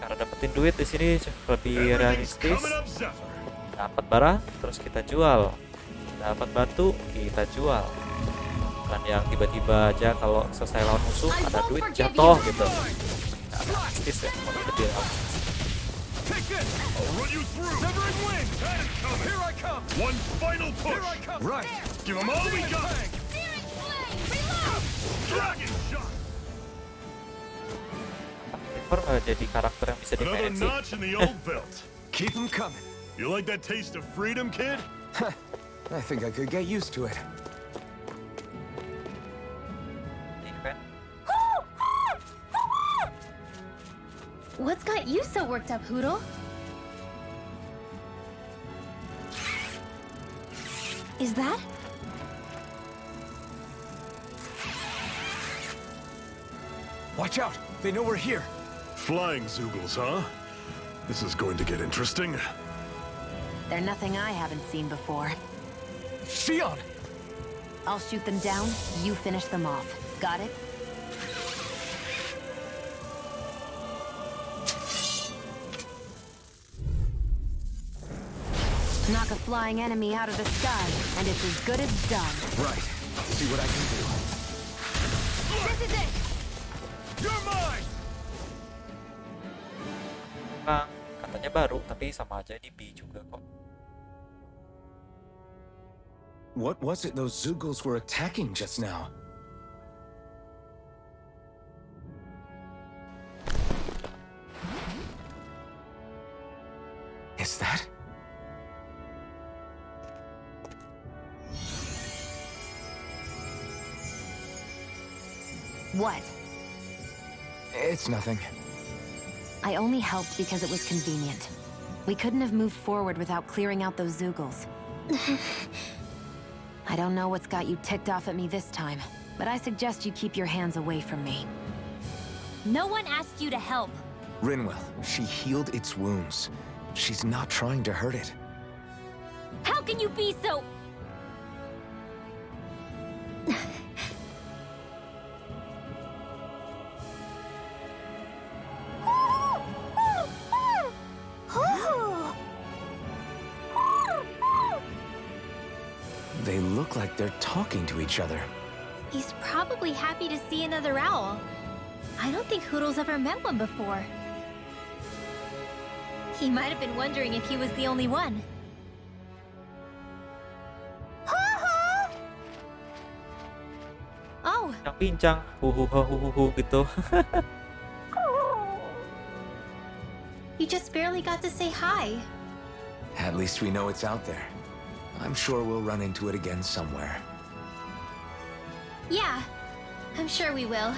Karena dapetin duit di sini lebih realistis. Dapat barang, terus kita jual. Dapat batu, kita jual. Bukan yang tiba-tiba aja kalau selesai lawan musuh ada duit jatuh gitu. Nah, realistis ya, lebih realistis. River jadi karakter yang bisa dimanage sih. Keep them coming. You like that taste of freedom, kid? I think I could get used to it. What's got you so worked up, Hoodle? Is that? Watch out! They know we're here. Flying Zoogles, huh? This is going to get interesting. They're nothing I haven't seen before. Shionne! I'll shoot them down, you finish them off. Got it? Knock a flying enemy out of the sky, and it's as good as done. Right. See what I can do. This is it! You're mine! Bang, katanya baru, tapi sama aja di B juga kok. What was it those Zeugles were attacking just now? Is that? What? It's nothing. I only helped because it was convenient. We couldn't have moved forward without clearing out those Zeugles. I don't know what's got you ticked off at me this time, but I suggest you keep your hands away from me. No one asked you to help. Rinwell, she healed its wounds. She's not trying to hurt it. How can you be so... They look like they're talking to each other. He's probably happy to see another owl. I don't think Hoodle's ever met one before. He might have been wondering if he was the only one. Oh, Pincang, huhuhu gitu. you just barely got to say hi. At least we know it's out there. I'm sure we'll run into it again somewhere. Yeah, I'm sure we will.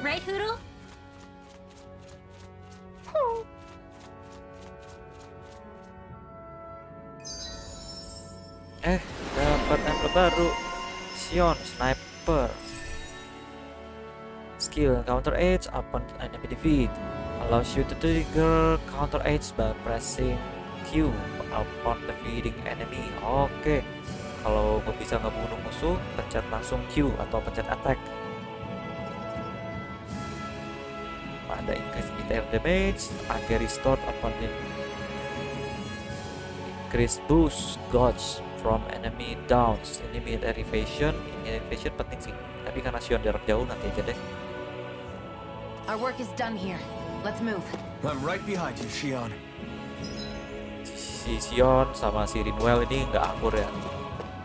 Right, Hoodle? Dapat emblem baru. Shionne Sniper. Skill counter edge upon enemy defeat. Allows you to trigger counter edge by pressing Q upon defeating enemy. Oke. Kalau nggak bisa ngebunuh musuh, pencet langsung Q atau pencet attack. Ada increase meter damage, again restored upon increase boost dodge from enemy downs. Ini military evasion penting sih. Tapi karena Shionne jarak jauh nanti aja deh. Our work is done here. Let's move. I'm right behind you, Shionne. Si Shionne sama si Rinwell ini nggak akur ya.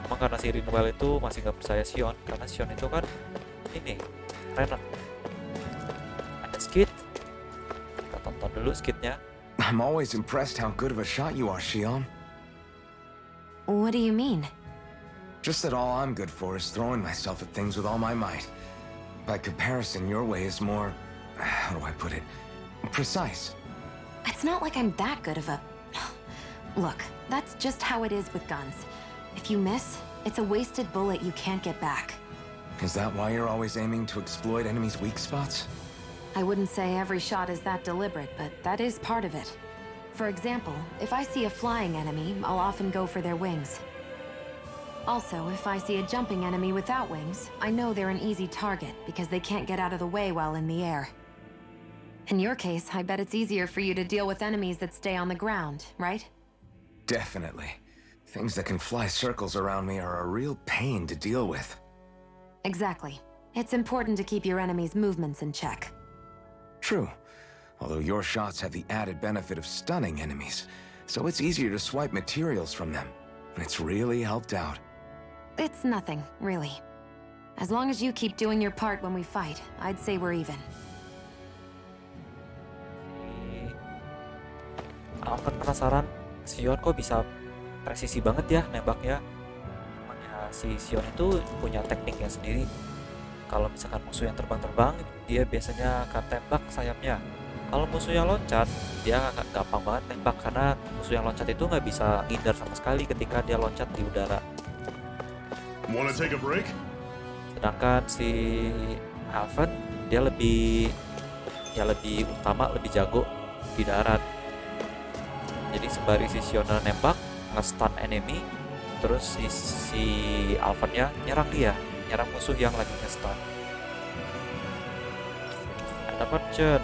Emang karena si Rinwell itu masih nggak percaya Shionne, karena Shionne itu kan ini Renan. Ada skit. Kita tonton dulu skitnya. I'm always impressed how good of a shot you are, Shionne. What do you mean? Just that all I'm good for is throwing myself at things with all my might. By comparison, your way is more... how do I put it? Precise. It's not like I'm that good of a... Look, that's just how it is with guns. If you miss, it's a wasted bullet you can't get back. Is that why you're always aiming to exploit enemies' weak spots? I wouldn't say every shot is that deliberate, but that is part of it. For example, if I see a flying enemy, I'll often go for their wings. Also, if I see a jumping enemy without wings, I know they're an easy target because they can't get out of the way while in the air. In your case, I bet it's easier for you to deal with enemies that stay on the ground, right? Definitely. Things that can fly circles around me are a real pain to deal with. Exactly. It's important to keep your enemy's movements in check. True. Although your shots have the added benefit of stunning enemies, so it's easier to swipe materials from them. It's really helped out. It's nothing, really. As long as you keep doing your part when we fight, I'd say we're even. Aku kan penasaran, Shionne kok bisa presisi banget ya nembaknya. Namanya si Shionne itu punya tekniknya sendiri. Kalau misalkan musuh yang terbang-terbang, dia biasanya akan tembak sayapnya. Kalau musuh yang loncat, dia gampang banget tembak karena musuh yang loncat itu nggak bisa ngindar sama sekali ketika dia loncat di udara. Wanna take a break? Sedangkan si Alphen dia lebih utama, lebih jago di darat. Jadi sembari si Shionne nembak, nge-stun enemy, terus si Alphen-nya nyerang musuh yang lagi nge-stun. Ada merchant.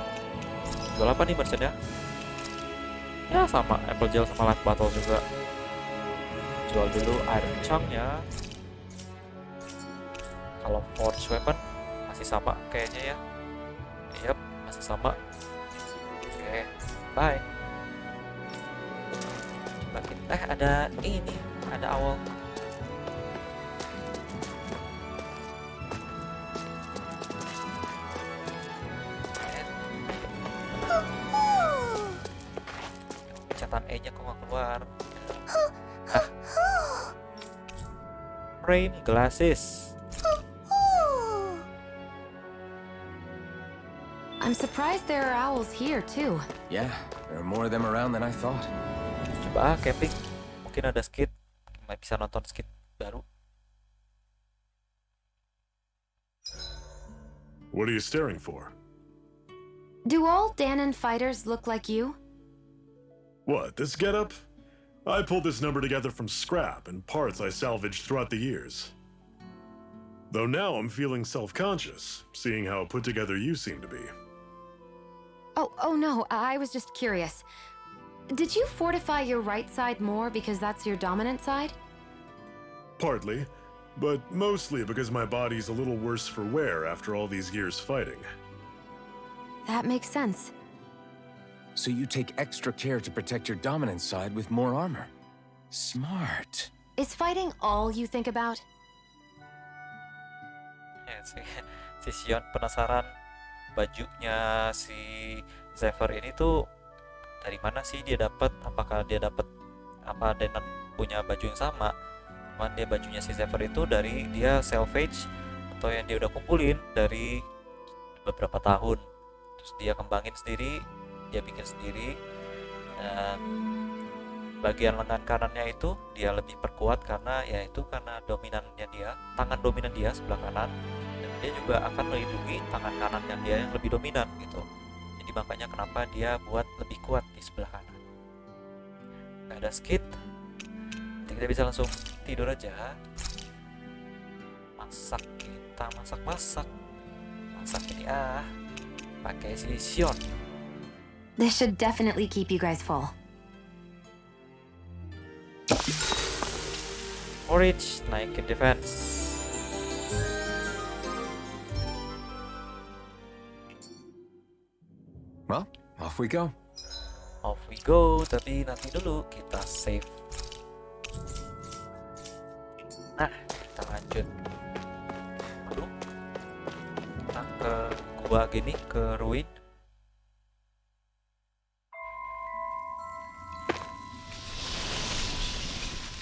Jual apa nih merchant-nya? Ya sama, Apple Gel sama Live Battle juga. jual dulu iron chunk-nya. Kalau forge weapon masih sama kayaknya ya. Yap, masih sama. Oke, bye. Coba kita ada ini, ada owl. Catatan E-nya kok nggak keluar. Frame glasses. I'm surprised there are owls here too. Yeah, there are more of them around than I thought. Coba camping, mungkin ada skit, bisa nonton skit baru. What are you staring for? Do all Dahnan fighters look like you? What, this getup? I pulled this number together from scrap and parts I salvaged throughout the years. Though now I'm feeling self-conscious, seeing how put together you seem to be. Oh no, I was just curious. Did you fortify your right side more because that's your dominant side? Partly, but mostly because my body's a little worse for wear after all these years fighting. That makes sense. So you take extra care to protect your dominant side with more armor. Smart. Is fighting all you think about? Ya, si Shionne penasaran bajunya si Zephyr ini tuh dari mana sih dia dapat? Apakah dia dapat apa Dahnan punya baju yang sama? Cuman dia bajunya si Zephyr itu dari dia salvage atau yang dia udah kumpulin dari beberapa tahun. Terus dia kembangin sendiri, dia bikin sendiri. Dan bagian lengan kanannya itu dia lebih perkuat karena yaitu karena dominannya dia, tangan dominan dia sebelah kanan. Dan dia juga akan melindungi tangan kanan yang dia yang lebih dominan gitu. Jadi makanya kenapa dia buat lebih kuat di sebelah kanan. Gak ada skit. Nanti kita bisa langsung tidur aja. Masak, kita masak ini pakai si Shionne. This should definitely keep you guys full. Forage, naikin defense. Well, off we go. Off we go, tapi nanti dulu kita save. Nah, kita lanjut. Lalu kita ke gua gini, ke ruin.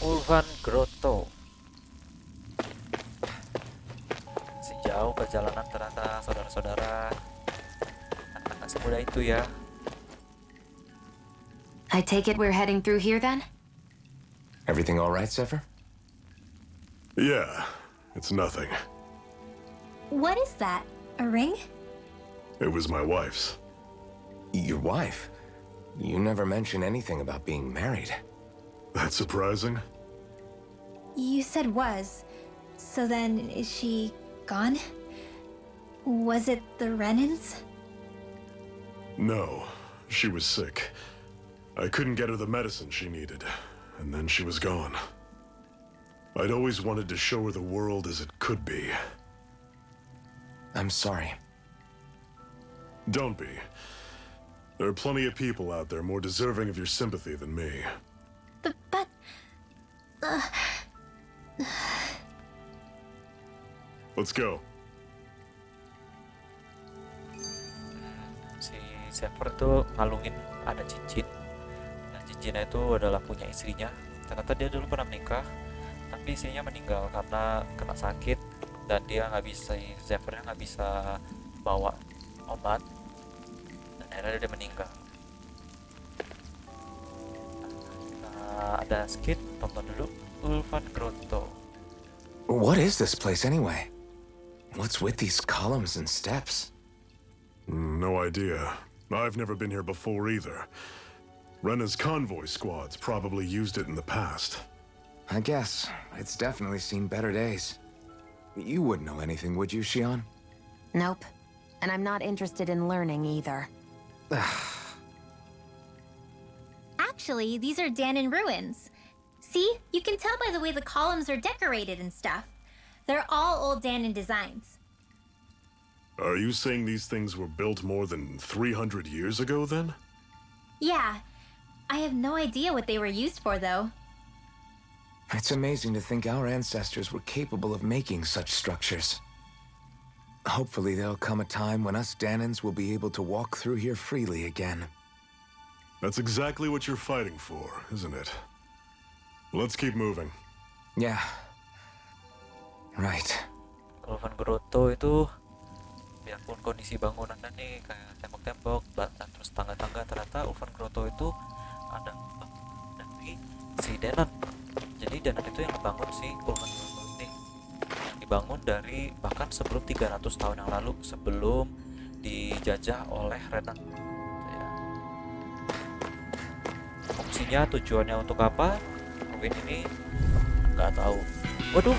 Urban Grotto. Sejauh perjalanan ternyata saudara-saudara anak semudah itu ya. I take it we're heading through here then? Everything all right, Zephyr? Yeah, it's nothing. What is that? A ring? It was my wife's. Your wife? You never mention anything about being married. That's surprising. You said was. So then, is she gone? Was it the Renans? No, she was sick. I couldn't get her the medicine she needed, and then she was gone. I'd always wanted to show her the world as it could be. I'm sorry. Don't be. There are plenty of people out there more deserving of your sympathy than me. But... Let's go. Si Zephyr tuh ngalungin ada cincin. Dan cincinnya itu adalah punya istrinya. Ternyata dia dulu pernah menikah, tapi istrinya meninggal karena kena sakit dan dia nggak bisa, Zephyrnya nggak bisa bawa obat dan akhirnya dia meninggal. Nah, ada skit, tonton dulu Urban Grotto. What is this place anyway? What's with these columns and steps? No idea. I've never been here before either. Rena's convoy squads probably used it in the past. I guess. It's definitely seen better days. You wouldn't know anything, would you, Shionne? Nope. And I'm not interested in learning either. Actually, these are Dahnan ruins. See? You can tell by the way the columns are decorated and stuff. They're all old Dahnan designs. Are you saying these things were built more than 300 years ago, then? Yeah. I have no idea what they were used for, though. It's amazing to think our ancestors were capable of making such structures. Hopefully there'll come a time when us Dahnans will be able to walk through here freely again. That's exactly what you're fighting for, isn't it? Let's keep moving. Yeah. Right. Alphen Grotto itu biarpun kondisi bangunannya nih kayak tembok-tembok dan terus tangga-tangga, ternyata Alphen Grotto itu ada dari si Dahnan. Jadi Dahnan itu yang membangun si Alphen Grotto ini. Dibangun dari bahkan sebelum 300 tahun yang lalu, sebelum dijajah oleh Renan. Ya. Fungsinya, tujuannya untuk apa? Mungkin ini nggak tahu. Waduh.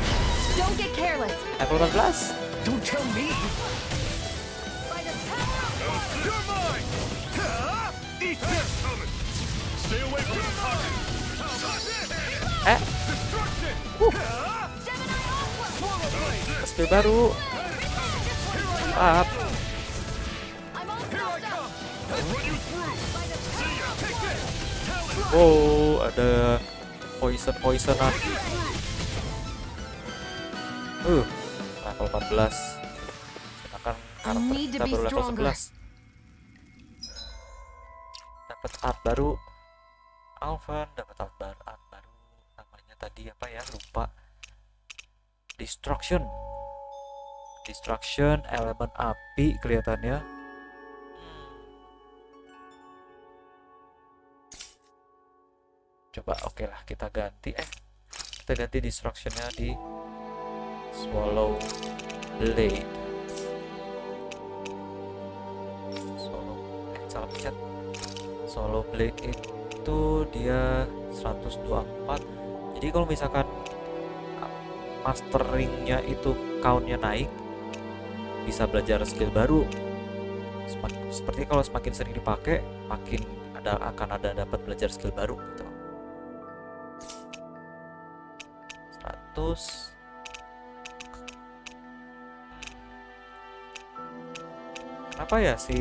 Don't get careless. Level 14. Don't tell me! You're mine! Eat this! Stay away from the pocket! Destruction! Swallow blade! Skill baru. Up. Here I come! I'll run you through! See ya! Take this! Oh, ada poisonan. Level 14. Sedangkan karakter Need to kita be baru level stronger. 11. Dapat art baru. Alphen dapat art baru. Namanya tadi apa ya? Lupa. Destruction, elemen api kelihatannya. Coba oke lah kita ganti destructionnya di swallow blade. Salah pencet. Swallow blade itu dia 124. Jadi kalau misalkan masteringnya itu countnya naik, bisa belajar skill baru. Seperti kalau semakin sering dipakai, makin akan ada dapat belajar skill baru gitu. 100. Kenapa ya si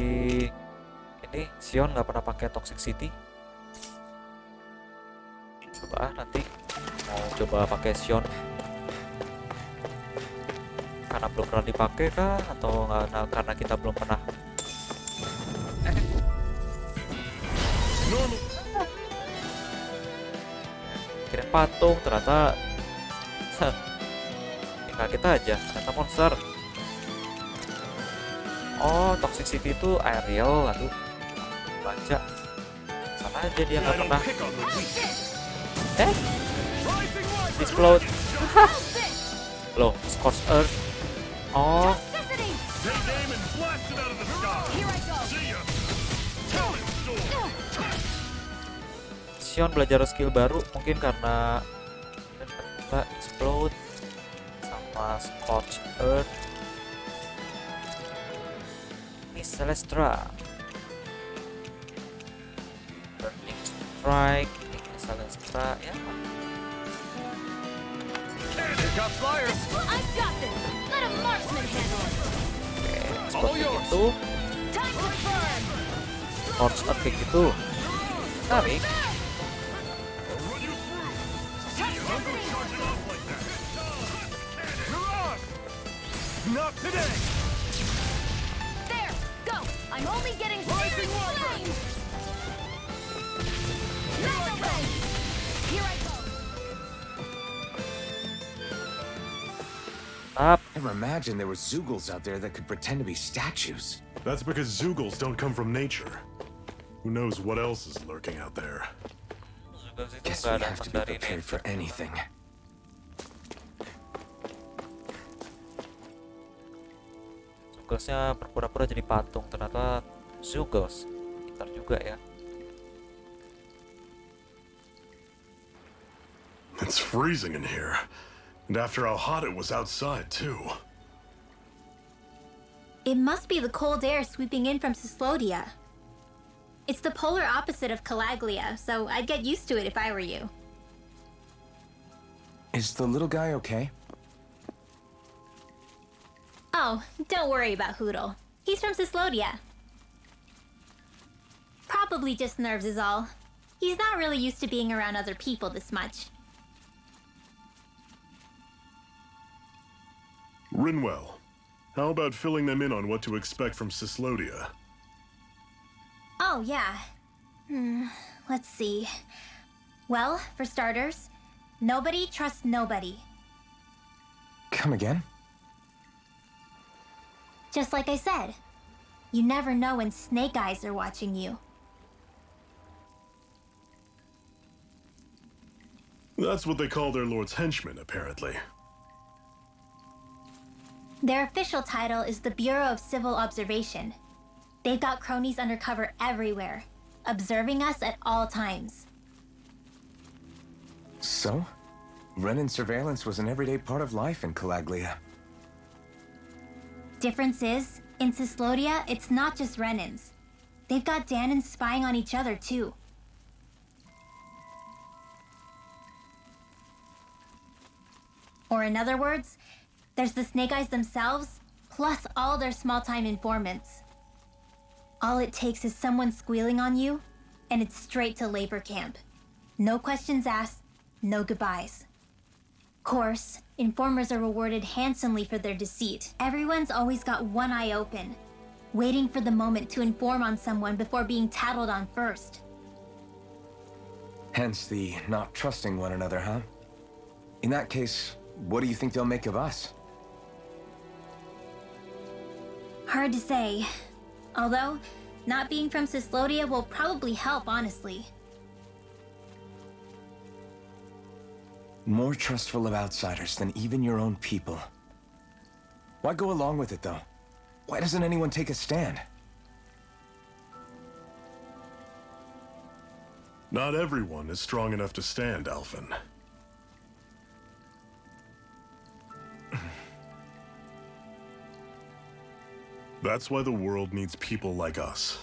ini Shionne nggak pernah pakai toxicity? Coba nanti mau coba pakai Shionne. Karena belum pernah dipakai kah, atau karena kita belum pernah? Kira patung, ternyata tinggal kita aja, ternyata monster. Oh, toxicity itu aerial, aduh, baca. Sama aja dia nggak pernah. Explode. Loh, scorch earth. Oh. Shionne belajar skill baru mungkin karena kita explode sama scorch earth. Ini Celestra, burning strike, ini Celestra ya. Got flyers! I've got this! Let a marksman handle it! Oke, seperti itu. Time to burn! Scorch earth kayak gitu. Tarik. Not today! There! Go! I'm only getting rising flames! Mega ray! Here I go! Up. Never imagined there were Zeugles out there that could pretend to be statues. That's because Zeugles don't come from nature. Who knows what else is lurking out there? Guess we have to be prepared for anything. Zeugles-nya berpura-pura jadi patung, ternyata Zeugles. Pintar juga ya. It's freezing in here. And after how hot it was outside, too. It must be the cold air sweeping in from Cyslodia. It's the polar opposite of Calaglia, so I'd get used to it if I were you. Is the little guy okay? Oh, don't worry about Hoodle. He's from Cyslodia. Probably just nerves is all. He's not really used to being around other people this much. Rinwell, how about filling them in on what to expect from Cyslodia? Oh, yeah. Let's see. Well, for starters, nobody trusts nobody. Come again? Just like I said, you never know when Snake Eyes are watching you. That's what they call their lord's henchmen, apparently. Their official title is the Bureau of Civil Observation. They've got cronies undercover everywhere, observing us at all times. So? Renan surveillance was an everyday part of life in Calaglia. Difference is, in Cyslodia, it's not just Renans. They've got Dahnan spying on each other, too. Or in other words, there's the Snake Eyes themselves, plus all their small-time informants. All it takes is someone squealing on you, and it's straight to labor camp. No questions asked, no goodbyes. Course, informers are rewarded handsomely for their deceit. Everyone's always got one eye open, waiting for the moment to inform on someone before being tattled on first. Hence the not trusting one another, huh? In that case, what do you think they'll make of us? Hard to say. Although, not being from Cyslodia will probably help, honestly. More trustful of outsiders than even your own people. Why go along with it, though? Why doesn't anyone take a stand? Not everyone is strong enough to stand, Alphen. That's why the world needs people like us.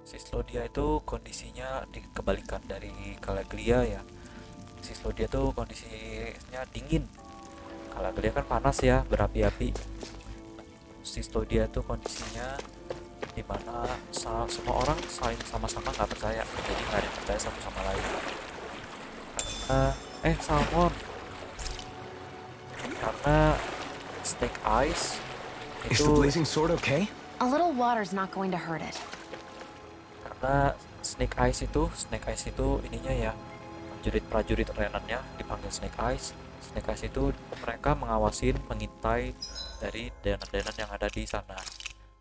Cyslodia itu kondisinya dikebalikan dari Calaglia ya. Cyslodia tuh kondisinya dingin. Calaglia kan panas ya, berapi-api. Cyslodia tuh kondisinya dimana semua orang saling sama-sama nggak percaya, jadi nggak ada yang percaya satu sama lain. Karena salmon. Karena Snake Eyes Is itu the blazing sword okay? A little water's not going to hurt it. karena Snake Eyes itu ininya ya, prajurit Renannya dipanggil Snake Eyes. Snake Eyes itu mereka mengawasin, mengintai dari Dahnan yang ada di sana.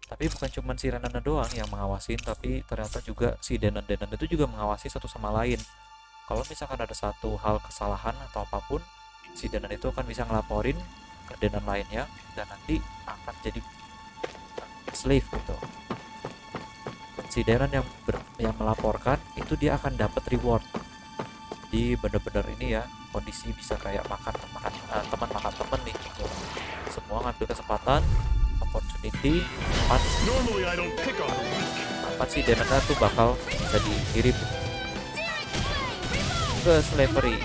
Tapi bukan cuma si Renan doang yang mengawasin, tapi ternyata juga si Dahnan itu juga mengawasi satu sama lain. Kalau misalkan ada satu hal kesalahan atau apapun, si Dahnan itu akan bisa ngelaporin ke Dahnan lainnya dan nanti akan jadi slave gitu. Si Dahnan yang melaporkan itu dia akan dapat reward. Jadi bener-bener ini ya, kondisi bisa kayak makan teman makan teman nih gitu. Semua ngambil kesempatan, opportunity, kapan si Dahnan tuh bakal bisa dikirim ke slavery.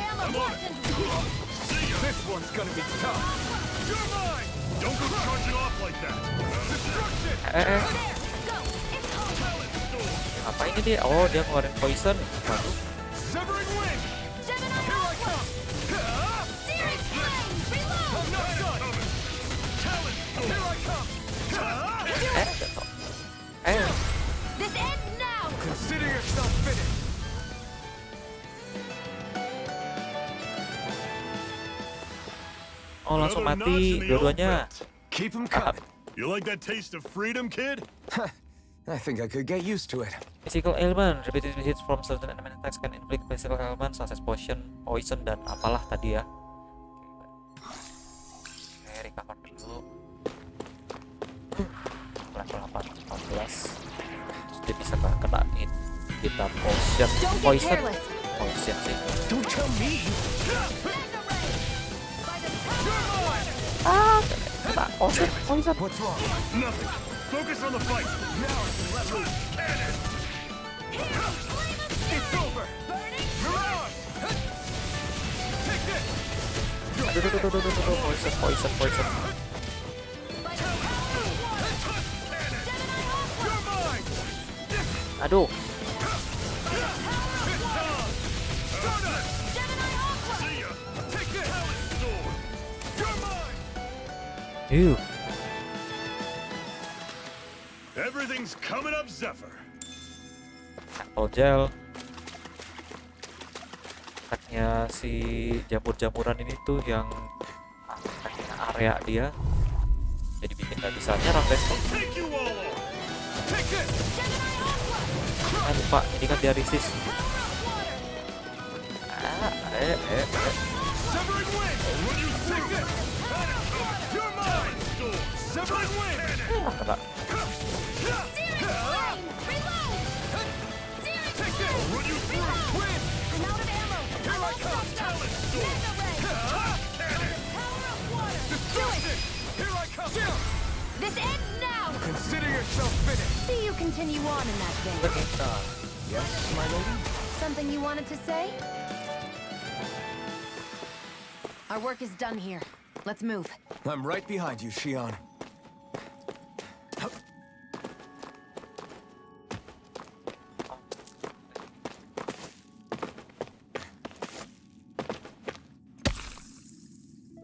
Apa ini dia? Oh, dia ngeluarin poison. Waduh. This ends now. Consider yourself finished. Oh, langsung mati dua-duanya. Keep him coming. You like that taste of freedom, kid? I think I could get used to it. Physical ailment, repeated hits from certain enemy attacks can inflict physical ailments such as poison dan apalah tadi ya. Oke, recover dulu. Level 14. Terus dia bisa kenain kita poison sih. Don't tell me. Kena Poison. What's wrong? Nothing. Focus on the fight. Now I can level. Cannon. It's over. Mirage! Take this! Aduh. Poison. You're mine! Aduh. See ya. Take this! Sword. You're mine! Ew. Everything's coming up, Zephyr. Apple gel. Katanya si jamur-jamuran ini tuh yang katanya area dia jadi bikin nggak bisa nyerang deh. Take you all on. Take this! Lupa ini kan dia resist. Severing wind! Run you Take through. this! You're mine! Sword. Severing wind! Kena. Take this! Run you through. Wind! I'm out of ammo. Here I come! Talent sword. Mega ray. Cannon. Power of water. Destruction! Here I come! This ends now. Consider yourself finished! See you continue on in that vein. Yes, my lady? Something you wanted to say? Our work is done here. Let's move. I'm right behind you, Shionne.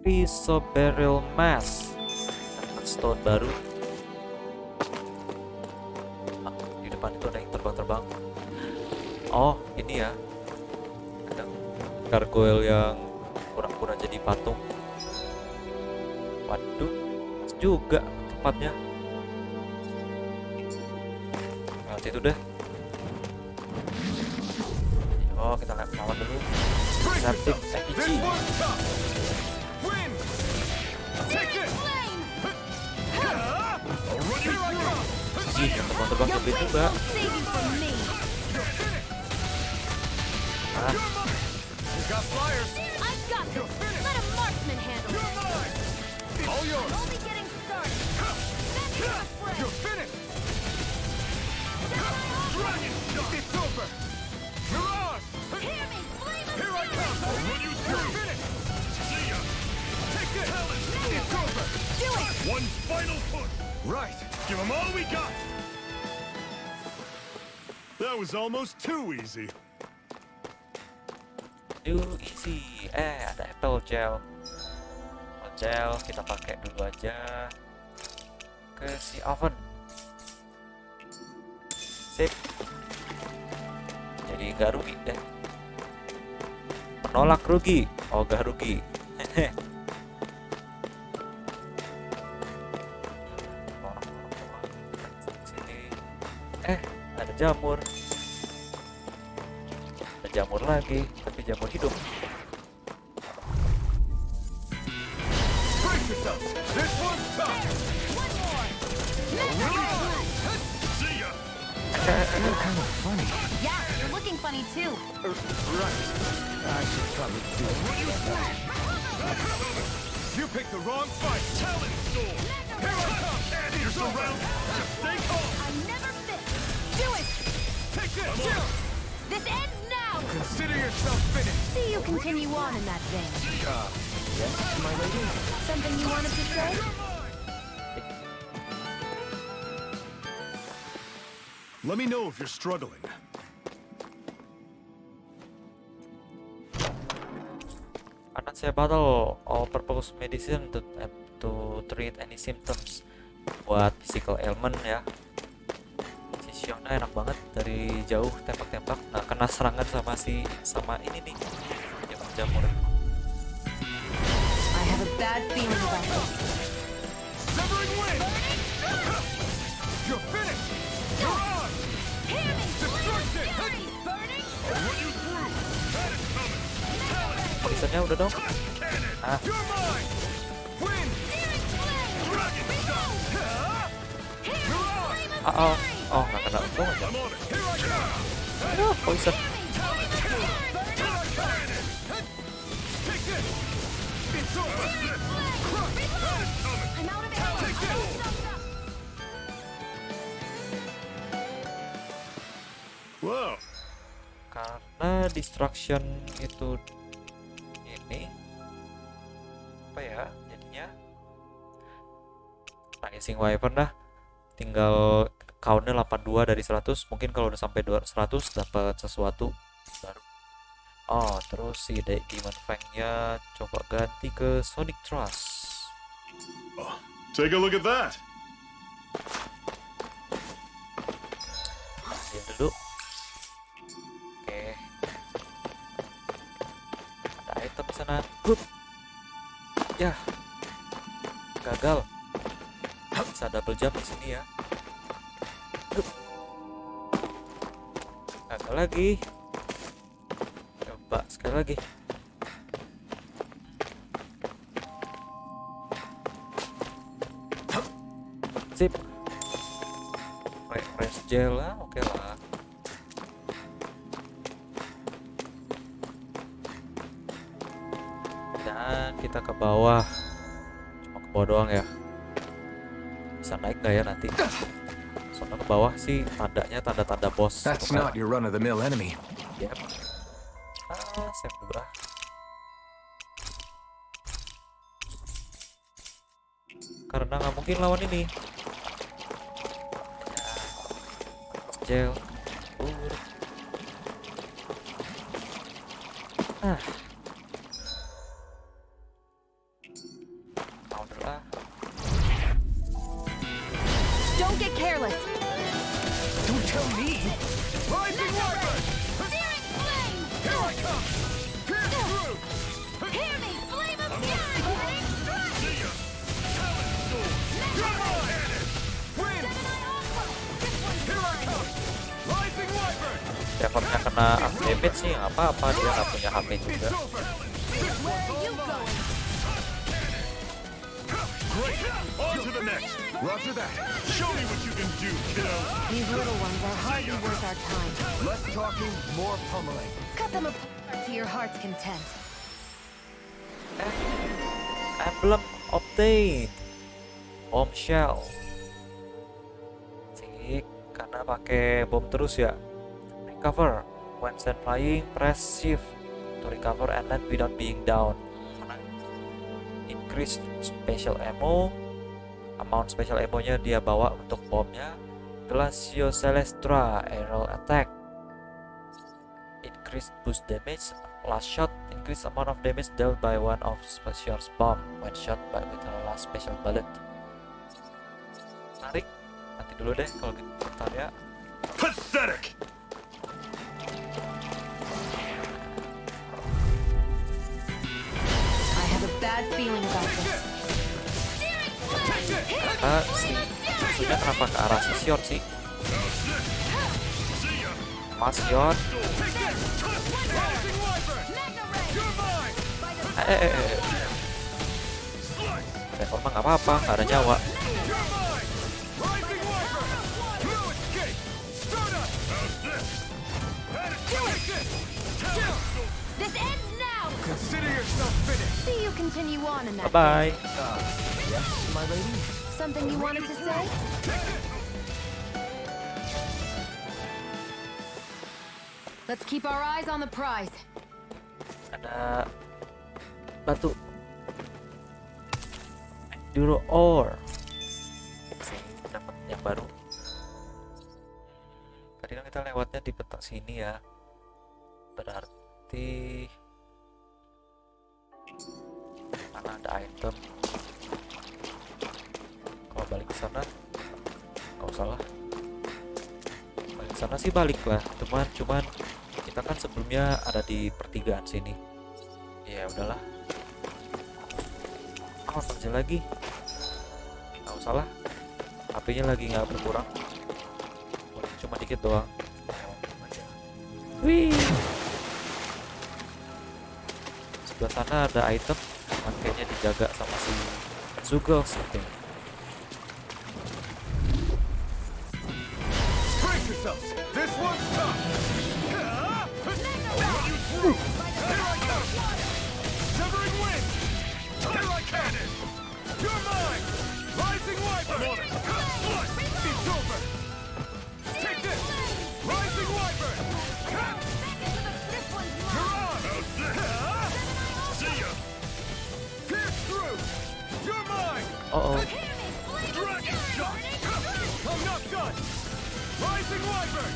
Piece of barrel mass. Dapat stone baru. Di depan itu ada yang terbang-terbang. Oh, ini ya. Ada gargoyle yang pura-pura jadi patung. Waduh, pas juga tempatnya. Nah, itu deh. Oh, kita lawan dulu. Septic This RPG. one's tough! Wind! Take this! I'll run you Here I through. come! Ih, yang terbang-terbang gede juga. Save you from me. You're finished! Ah, You're mine! You got flyers! I've got this. You're finished! Let a marksman handle You're it. mine! All yours! Only getting started. Send me to the fray. You're finished! Dragon shot. It's over! Mirage! Hear me, flame of Here I fury. come! I'll run you You're through. finished! See ya. Take this! It's over! Do it. One final push. Right! Give them all we got. That was almost too easy. too easy. Ada apple gel. Apple gel kita pakai dulu aja ke si Alphen. Sip. Jadi nggak rugi deh. Menolak rugi. Oh, nggak rugi. Sini. Ada jamur. Ada jamur lagi, tapi jamur hidup. Brace yourself! This one's tough! One more. See ya. You're kind of funny. Yeah, you're looking funny too. Right. I should probably do it. You picked the wrong fight! Talent sword. Here I come! You're surrounded. Just stay calm. I'm never fit. Do it. Take this! This ends now. Consider yourself finished! See you continue on in that vein. Yes, my lady? Something you wanted to say? Let me know if you're struggling. Saya battle all-purpose medicine to treat any symptoms, buat physical ailment ya. Si Shionne enak banget dari jauh tembak-tembak, nggak kena serangan sama ini nih jamur-jamur. I have a bad feeling about this. Severing wind! You're finished! You're on! Hear me. Destruction! Fury. Burning. I'll run you through. That is coming. Poisonnya udah dong. Cannon. You're mine! Wind! Searing flame. Dragon shot. Hear me. Mirage! Flame of Oh, fury. oh nggak kena untung aja. I'm on it. Here I come! Aduh, poison. Hear me. Flame of fury. Burning. Take this! It's over! Flame. Reload. I'm out of ammo. Wow. Karena destruction itu ini apa ya jadinya Rising Wyvern dah tinggal countnya 82 dari 100. Mungkin kalau udah sampai 100 dapat sesuatu baru. Oh terus si Demon Fang-nya coba ganti ke Sonic Thrust. Oh, take a look at that. Dia dulu. Oke. Ada item di sana. Hup. Ya. Gagal. Bisa double jump di sini ya. Hup. Gagal lagi. Coba sekali lagi. Sip. Refresh gel lah, oke lah. Dan kita ke bawah. Cuma ke bawah doang ya. Bisa naik nggak ya nanti? Soalnya ke bawah sih tandanya tanda-tanda bos. That's not your run-of-the-mill enemy. Yep. Save dulu ah. Karena nggak mungkin lawan ini. Gel. Counter lah. Don't get careless. Don't tell me! Rising Wyvern! Searing flame! Here I come! Pierce through! Hear me! Flame of fury! Blade strike! See ya! Talon sword! You're mine! Wind! This one's Here I mine! come! Rising Wyvern! Trevornya kena damage sih nggak apa-apa, dia nggak punya HP juga. It's over! This Where one's are all you mine! going? Great! On to the next! Roger that. Show me what you can do, kiddo! These little ones are hardly worth our time. Less talking, more pummeling. Cut them apart to your heart's content. Emblem obtained. Bombshell. Sik, karena pakai bom terus ya. Recover. When sent flying, press shift to recover and land without being down. Increase special ammo. Amount special ammo-nya dia bawa untuk bomnya. Glacio Celestra Aerial Attack. Increase boost damage. Last shot. Increase amount of damage dealt by one of special bomb when shot by with a last special bullet. Menarik. Nanti dulu deh kalau gitu bentar ya. Pathetic! I have a bad feeling about this. Si musuhnya kenapa ke arah si Shionne sih? Mas Shionne. Trevor mah nggak apa-apa, nggak ada nyawa. This ends now! Consider yourself finished! See you continue on in that. Bye bye. Yes, my lady? Something you wanted to say? Let's keep our eyes on the prize. Ada batu. Enduro ore. Dapat yang baru. Tadi kan kita lewatnya di peta sini ya. Berarti mana ada item. Kalau balik ke sana nggak usah lah. Balik ke sana sih balik lah. Cuman kita kan sebelumnya ada di pertigaan sini. Ya udahlah. Kerja lagi. Nggak usah lah. HP-nya lagi nggak berkurang. Cuma dikit doang. Wih. Sebelah sana ada item. Kayaknya dijaga sama si Zugel something. Brace yourselves! This one's tough! Here I come! Severing wind! Here I cannon! You're mine! not done. Rising Wyvern.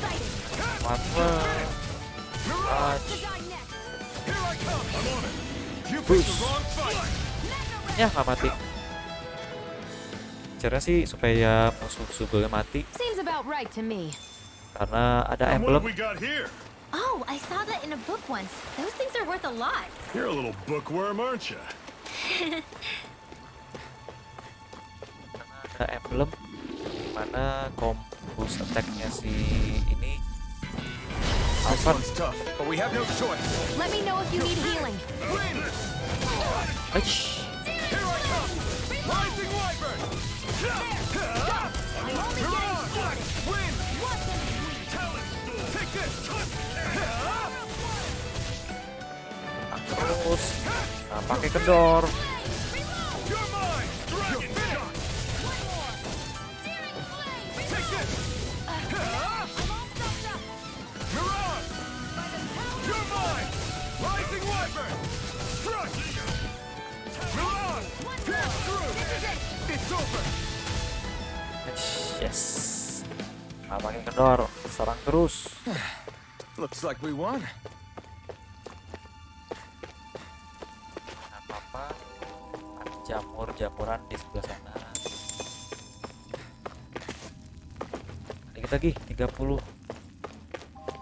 Mantap. Touch. Here I come. I'm on it. You picked the wrong fight. Ya nggak mati. Caranya sih supaya musuh subelnya mati Seems about right to me. karena ada And what emblem. have we got here? Oh, I saw that in a book once. Those things are worth a lot. You're a little bookworm, aren't you? Ada emblem mana combos attack-nya si ini Alphen. tough, but we have no choice. Let me know if you need healing. Aish. Here I come. Rising Wyvern. I'm only getting started. Win. What's in it? Talent. Take this. Terus nah, pakai kendor. You're mine. Dragon shot. One more. Searing flame. Take this. I'm all stuffed up. Mirage. You're mine. Rising Wyvern. Strike. Mirage. Pierce through. It's over. Yes. Nah, pakai kendor, serang terus. Looks like we won. Nah, apa-apa. Ada jamur-jamuran di sebelah sana. Dikit lagi 30.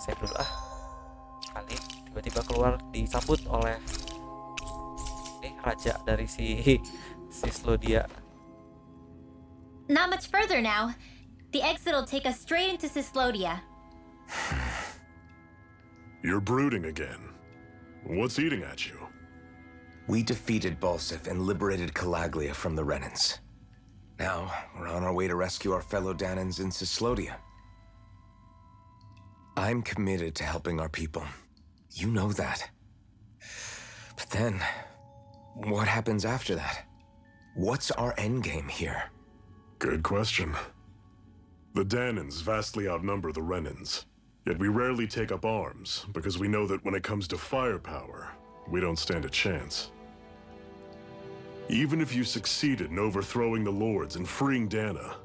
Save dulu ah. Kali tiba-tiba keluar disambut oleh raja dari si Cyslodia. Not much further now. The exit'll take us straight into Cyslodia. You're brooding again. What's eating at you? We defeated Balseph and liberated Calaglia from the Renans. Now, we're on our way to rescue our fellow Dahnans in Cyslodia. I'm committed to helping our people. You know that. But then, what happens after that? What's our endgame here? Good question. The Dahnans vastly outnumber the Renans, yet we rarely take up arms because we know that when it comes to firepower, we don't stand a chance. Even if you succeeded in overthrowing the Lords and freeing Dahna,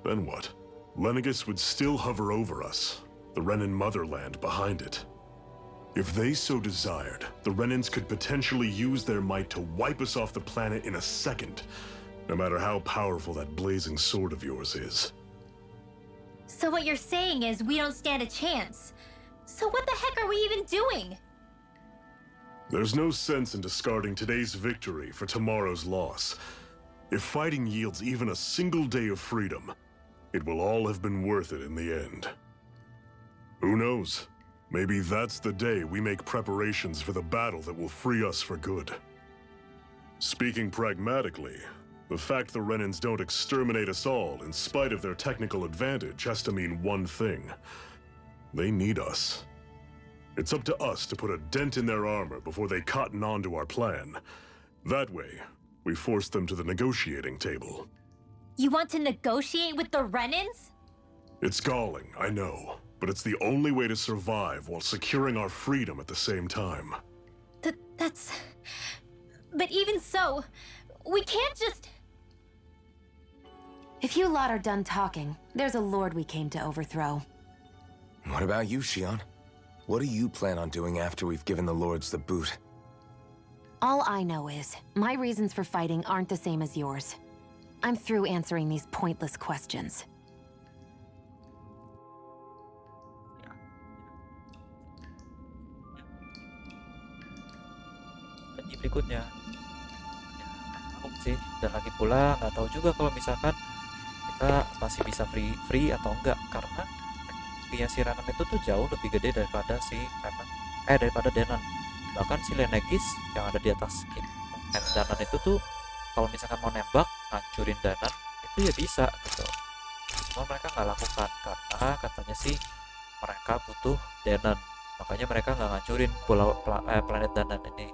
then what? Lenegis would still hover over us, the Renan motherland behind it. If they so desired, the Renans could potentially use their might to wipe us off the planet in a second, no matter how powerful that blazing sword of yours is. So what you're saying is we don't stand a chance. So what the heck are we even doing? There's no sense in discarding today's victory for tomorrow's loss. If fighting yields even a single day of freedom, it will all have been worth it in the end. Who knows? Maybe that's the day we make preparations for the battle that will free us for good. Speaking pragmatically, the fact the Renans don't exterminate us all in spite of their technical advantage has to mean one thing. They need us. It's up to us to put a dent in their armor before they cotton on to our plan. That way, we force them to the negotiating table. You want to negotiate with the Renans? It's galling, I know, but it's the only way to survive while securing our freedom at the same time. That's... But even so, we can't just... If you lot are done talking, there's a lord we came to overthrow. What about you, Shionne? What do you plan on doing after we've given the Lords the boot? All I know is, my reasons for fighting aren't the same as yours. I'm through answering these pointless questions. Dan di berikutnya aku sih, dan lagi pula nggak tahu juga kalau misalkan kita masih bisa free atau enggak, karena punya si Renan itu tuh jauh lebih gede daripada si Renan, daripada Dahnan. Bahkan si Lenegis yang ada di atas Dahnan itu tuh kalau misalkan mau nembak ngancurin Dahnan itu ya bisa gitu. Cuma mereka nggak lakukan karena katanya sih mereka butuh Dahnan, makanya mereka nggak ngancurin planet Dahnan ini.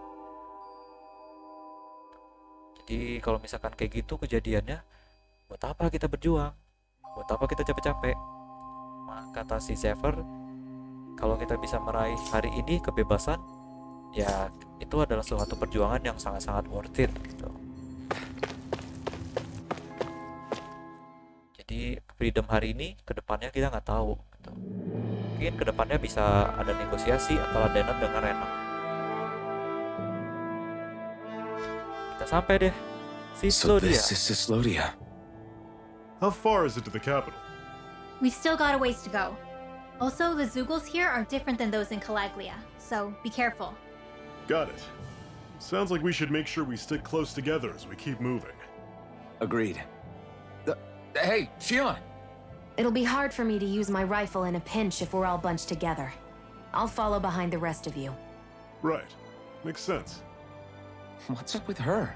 Jadi kalau misalkan kayak gitu kejadiannya, buat apa kita berjuang? Buat apa kita capek-capek? Kata si Xavier, kalau kita bisa meraih hari ini kebebasan, ya itu adalah suatu perjuangan yang sangat-sangat worth it gitu. Jadi freedom hari ini, kedepannya kita nggak tahu gitu. Mungkin kedepannya bisa ada negosiasi antara Dahnan dengan Renan. Kita sampai deh So Cyslodia. this is Cyslodia. How far is it to the capital? We've still got a ways to go. Also, the Zeugles here are different than those in Calaglia, so be careful. Got it. Sounds like we should make sure we stick close together as we keep moving. Agreed. Hey, Shionne! It'll be hard for me to use my rifle in a pinch if we're all bunched together. I'll follow behind the rest of you. Right. Makes sense. What's up with her?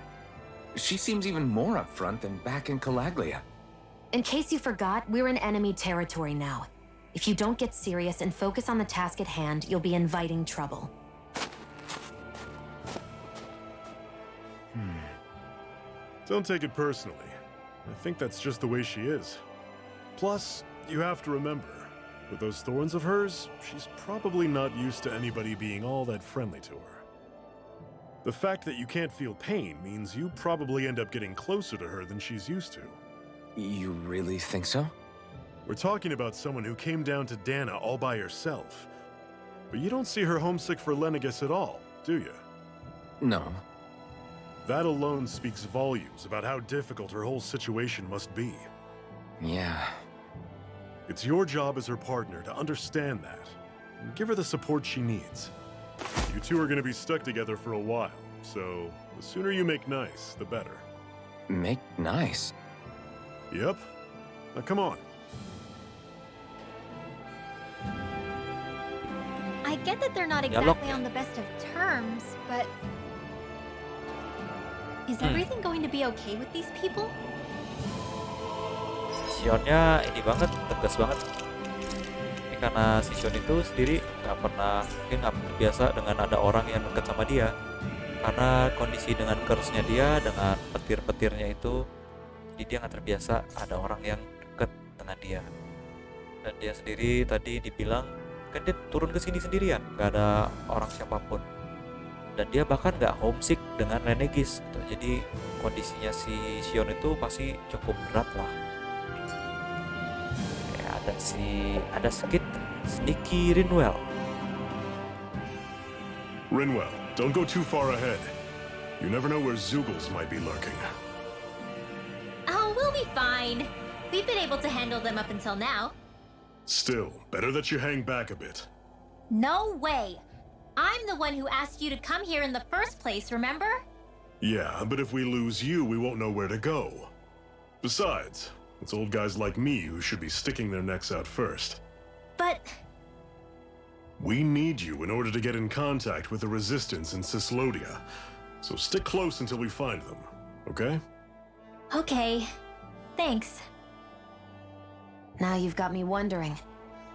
She seems even more upfront than back in Calaglia. In case you forgot, we're in enemy territory now. If you don't get serious and focus on the task at hand, you'll be inviting trouble. Don't take it personally. I think that's just the way she is. Plus, you have to remember, with those thorns of hers, she's probably not used to anybody being all that friendly to her. The fact that you can't feel pain means you probably end up getting closer to her than she's used to. You really think so? We're talking about someone who came down to Dahna all by herself. But you don't see her homesick for Lenegis at all, do you? No. That alone speaks volumes about how difficult her whole situation must be. Yeah. It's your job as her partner to understand that, and give her the support she needs. You two are going to be stuck together for a while, so the sooner you make nice, the better. Make nice? Yep. Now come on. I get that they're not Dialog. exactly on the best of terms, but... Is everything going to be okay with these people? Shionne-nya ini banget, tegas banget. Ini karena si Shionne itu sendiri mungkin nggak terbiasa dengan ada orang yang dekat sama dia. Karena kondisi dengan curse-nya dia, dengan petir-petirnya itu, jadi dia nggak terbiasa ada orang yang dekat dengan dia. Dan dia sendiri tadi dibilang, kan dia turun ke sini sendirian, nggak ada orang siapapun. Dan dia bahkan nggak homesick dengan Lenegis gitu. Jadi kondisinya si Shionne itu pasti cukup berat lah. Kayak ada sedikit sneaky Rinwell. Rinwell, don't go too far ahead. You never know where Zeugles might be lurking. Oh, we'll be fine. We've been able to handle them up until now. Still, better that you hang back a bit. No way! I'm the one who asked you to come here in the first place, remember? Yeah, but if we lose you, we won't know where to go. Besides, it's old guys like me who should be sticking their necks out first. But... We need you in order to get in contact with the resistance in Cyslodia. So stick close until we find them, okay? Okay. Thanks. Now you've got me wondering.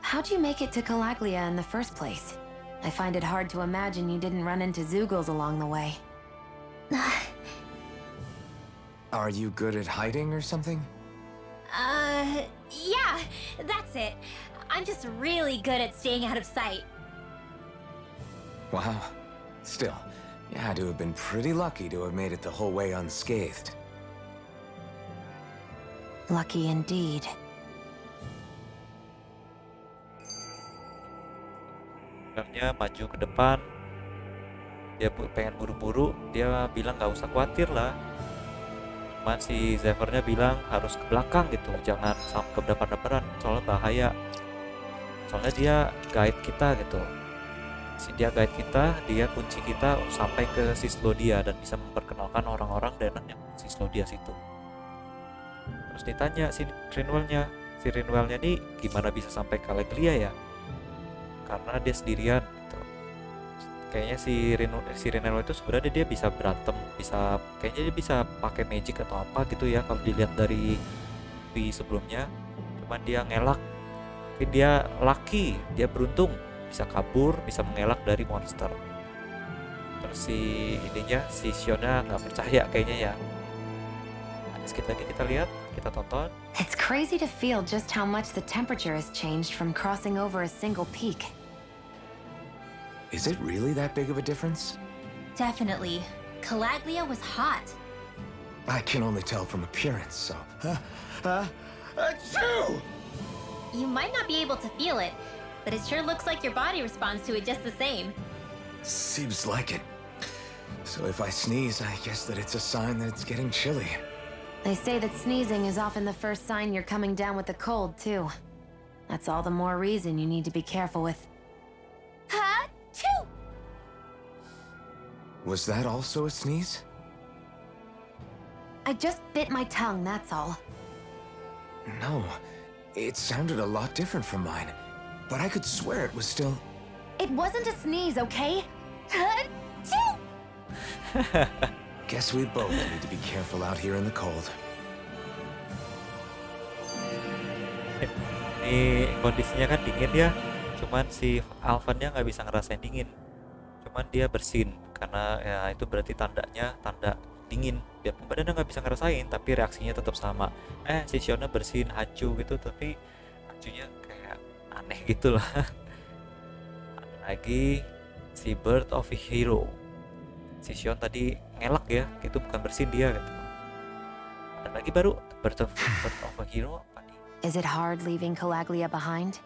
How'd you make it to Calaglia in the first place? I find it hard to imagine you didn't run into Zeugles along the way. Are you good at hiding or something? Yeah, that's it. I'm just really good at staying out of sight. Wow. Still, you had to have been pretty lucky to have made it the whole way unscathed. Lucky indeed. Sebenarnya maju ke depan, dia pengen buru-buru, dia bilang nggak usah khawatir lah. Cuman si Zephyr-nya bilang harus ke belakang gitu, jangan sampai ke depan-depanan, soalnya bahaya. Soalnya dia guide kita gitu. Dia guide kita, dia kunci kita sampai ke Cyslodia dan bisa memperkenalkan orang-orang Dahnan yang Cyslodia situ. Terus ditanya si Rinwell-nya nih gimana bisa sampai Calaglia ya? Karena dia sendirian gitu. Kayaknya si Rinwell itu sebenarnya dia bisa berantem, kayaknya dia bisa pakai magic atau apa gitu ya kalau dilihat dari sebelumnya. Cuman dia ngelak, mungkin dia lucky, dia beruntung bisa kabur, bisa mengelak dari monster. Terus si Shionne nggak percaya kayaknya ya. Sedikit lagi kita lihat, kita tonton. It's crazy to feel just how much the temperature has changed from crossing over a single peak. Is it really that big of a difference? Definitely. Calaglia was hot. I can only tell from appearance, so... Achoo! You might not be able to feel it, but it sure looks like your body responds to it just the same. Seems like it. So if I sneeze, I guess that it's a sign that it's getting chilly. They say that sneezing is often the first sign you're coming down with the cold, too. That's all the more reason you need to be careful with. Ha-choo! Was that also a sneeze? I just bit my tongue, that's all. No, it sounded a lot different from mine. But I could swear it was still... It wasn't a sneeze, okay? Ha-choo! Guess we both need to be careful out here in the cold. Ini kondisinya kan dingin ya, cuman si Alphennya nggak bisa ngerasain dingin, cuman dia bersin karena ya itu berarti tandanya tanda dingin. Biarpun badannya nggak bisa ngerasain, tapi reaksinya tetap sama. Si Shionne bersin hacu gitu, tapi hacunya kayak aneh gitu lah. Ada lagi si Bird of a Hero. Si Shionne tadi ngelak ya, itu bukan bersin dia gitu. Ada lagi baru Bird of a Hero. Is it hard leaving Calaglia behind?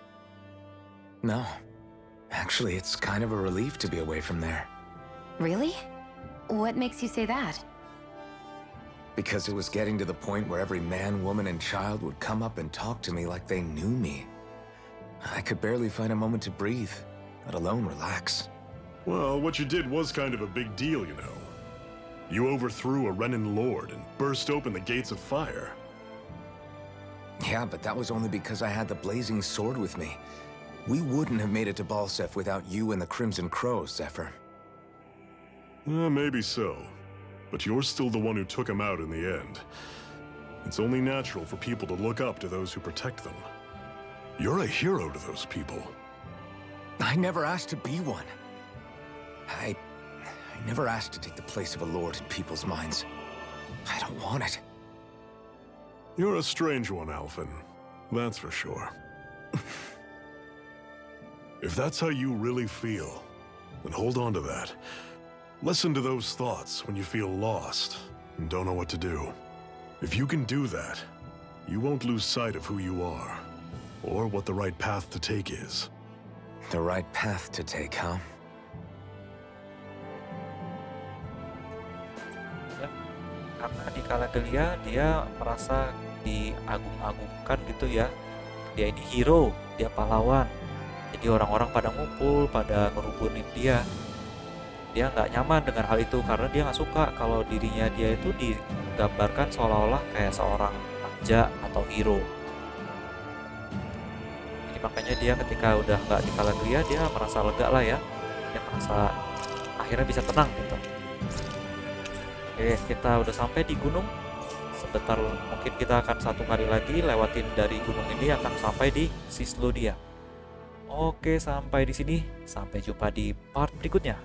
No. Actually, it's kind of a relief to be away from there. Really? What makes you say that? Because it was getting to the point where every man, woman, and child would come up and talk to me like they knew me. I could barely find a moment to breathe, let alone relax. Well, what you did was kind of a big deal, you know. You overthrew a Renan lord and burst open the gates of fire. Yeah, but that was only because I had the blazing sword with me. We wouldn't have made it to Balseph without you and the Crimson Crows, Zephyr. Maybe so. But you're still the one who took him out in the end. It's only natural for people to look up to those who protect them. You're a hero to those people. I never asked to be one. I never asked to take the place of a lord in people's minds. I don't want it. You're a strange one, Alphen. That's for sure. If that's how you really feel, then hold on to that. Listen to those thoughts when you feel lost and don't know what to do. If you can do that, you won't lose sight of who you are, or what the right path to take is. The right path to take, huh? Ya, karena di Calaglia dia merasa diagung-agungkan gitu ya. Dia ini hero, dia pahlawan. Jadi orang-orang pada ngumpul, pada ngerubunin dia. Dia nggak nyaman dengan hal itu karena dia nggak suka kalau dirinya dia itu digambarkan seolah-olah kayak seorang raja atau hero. Jadi makanya dia ketika udah nggak di Calaglia dia merasa lega lah ya. Dia merasa akhirnya bisa tenang gitu. Oke, kita udah sampai di gunung. Sebentar mungkin kita akan satu kali lagi lewatin dari gunung ini akan sampai di Cyslodia. Oke, sampai di sini. Sampai jumpa di part berikutnya.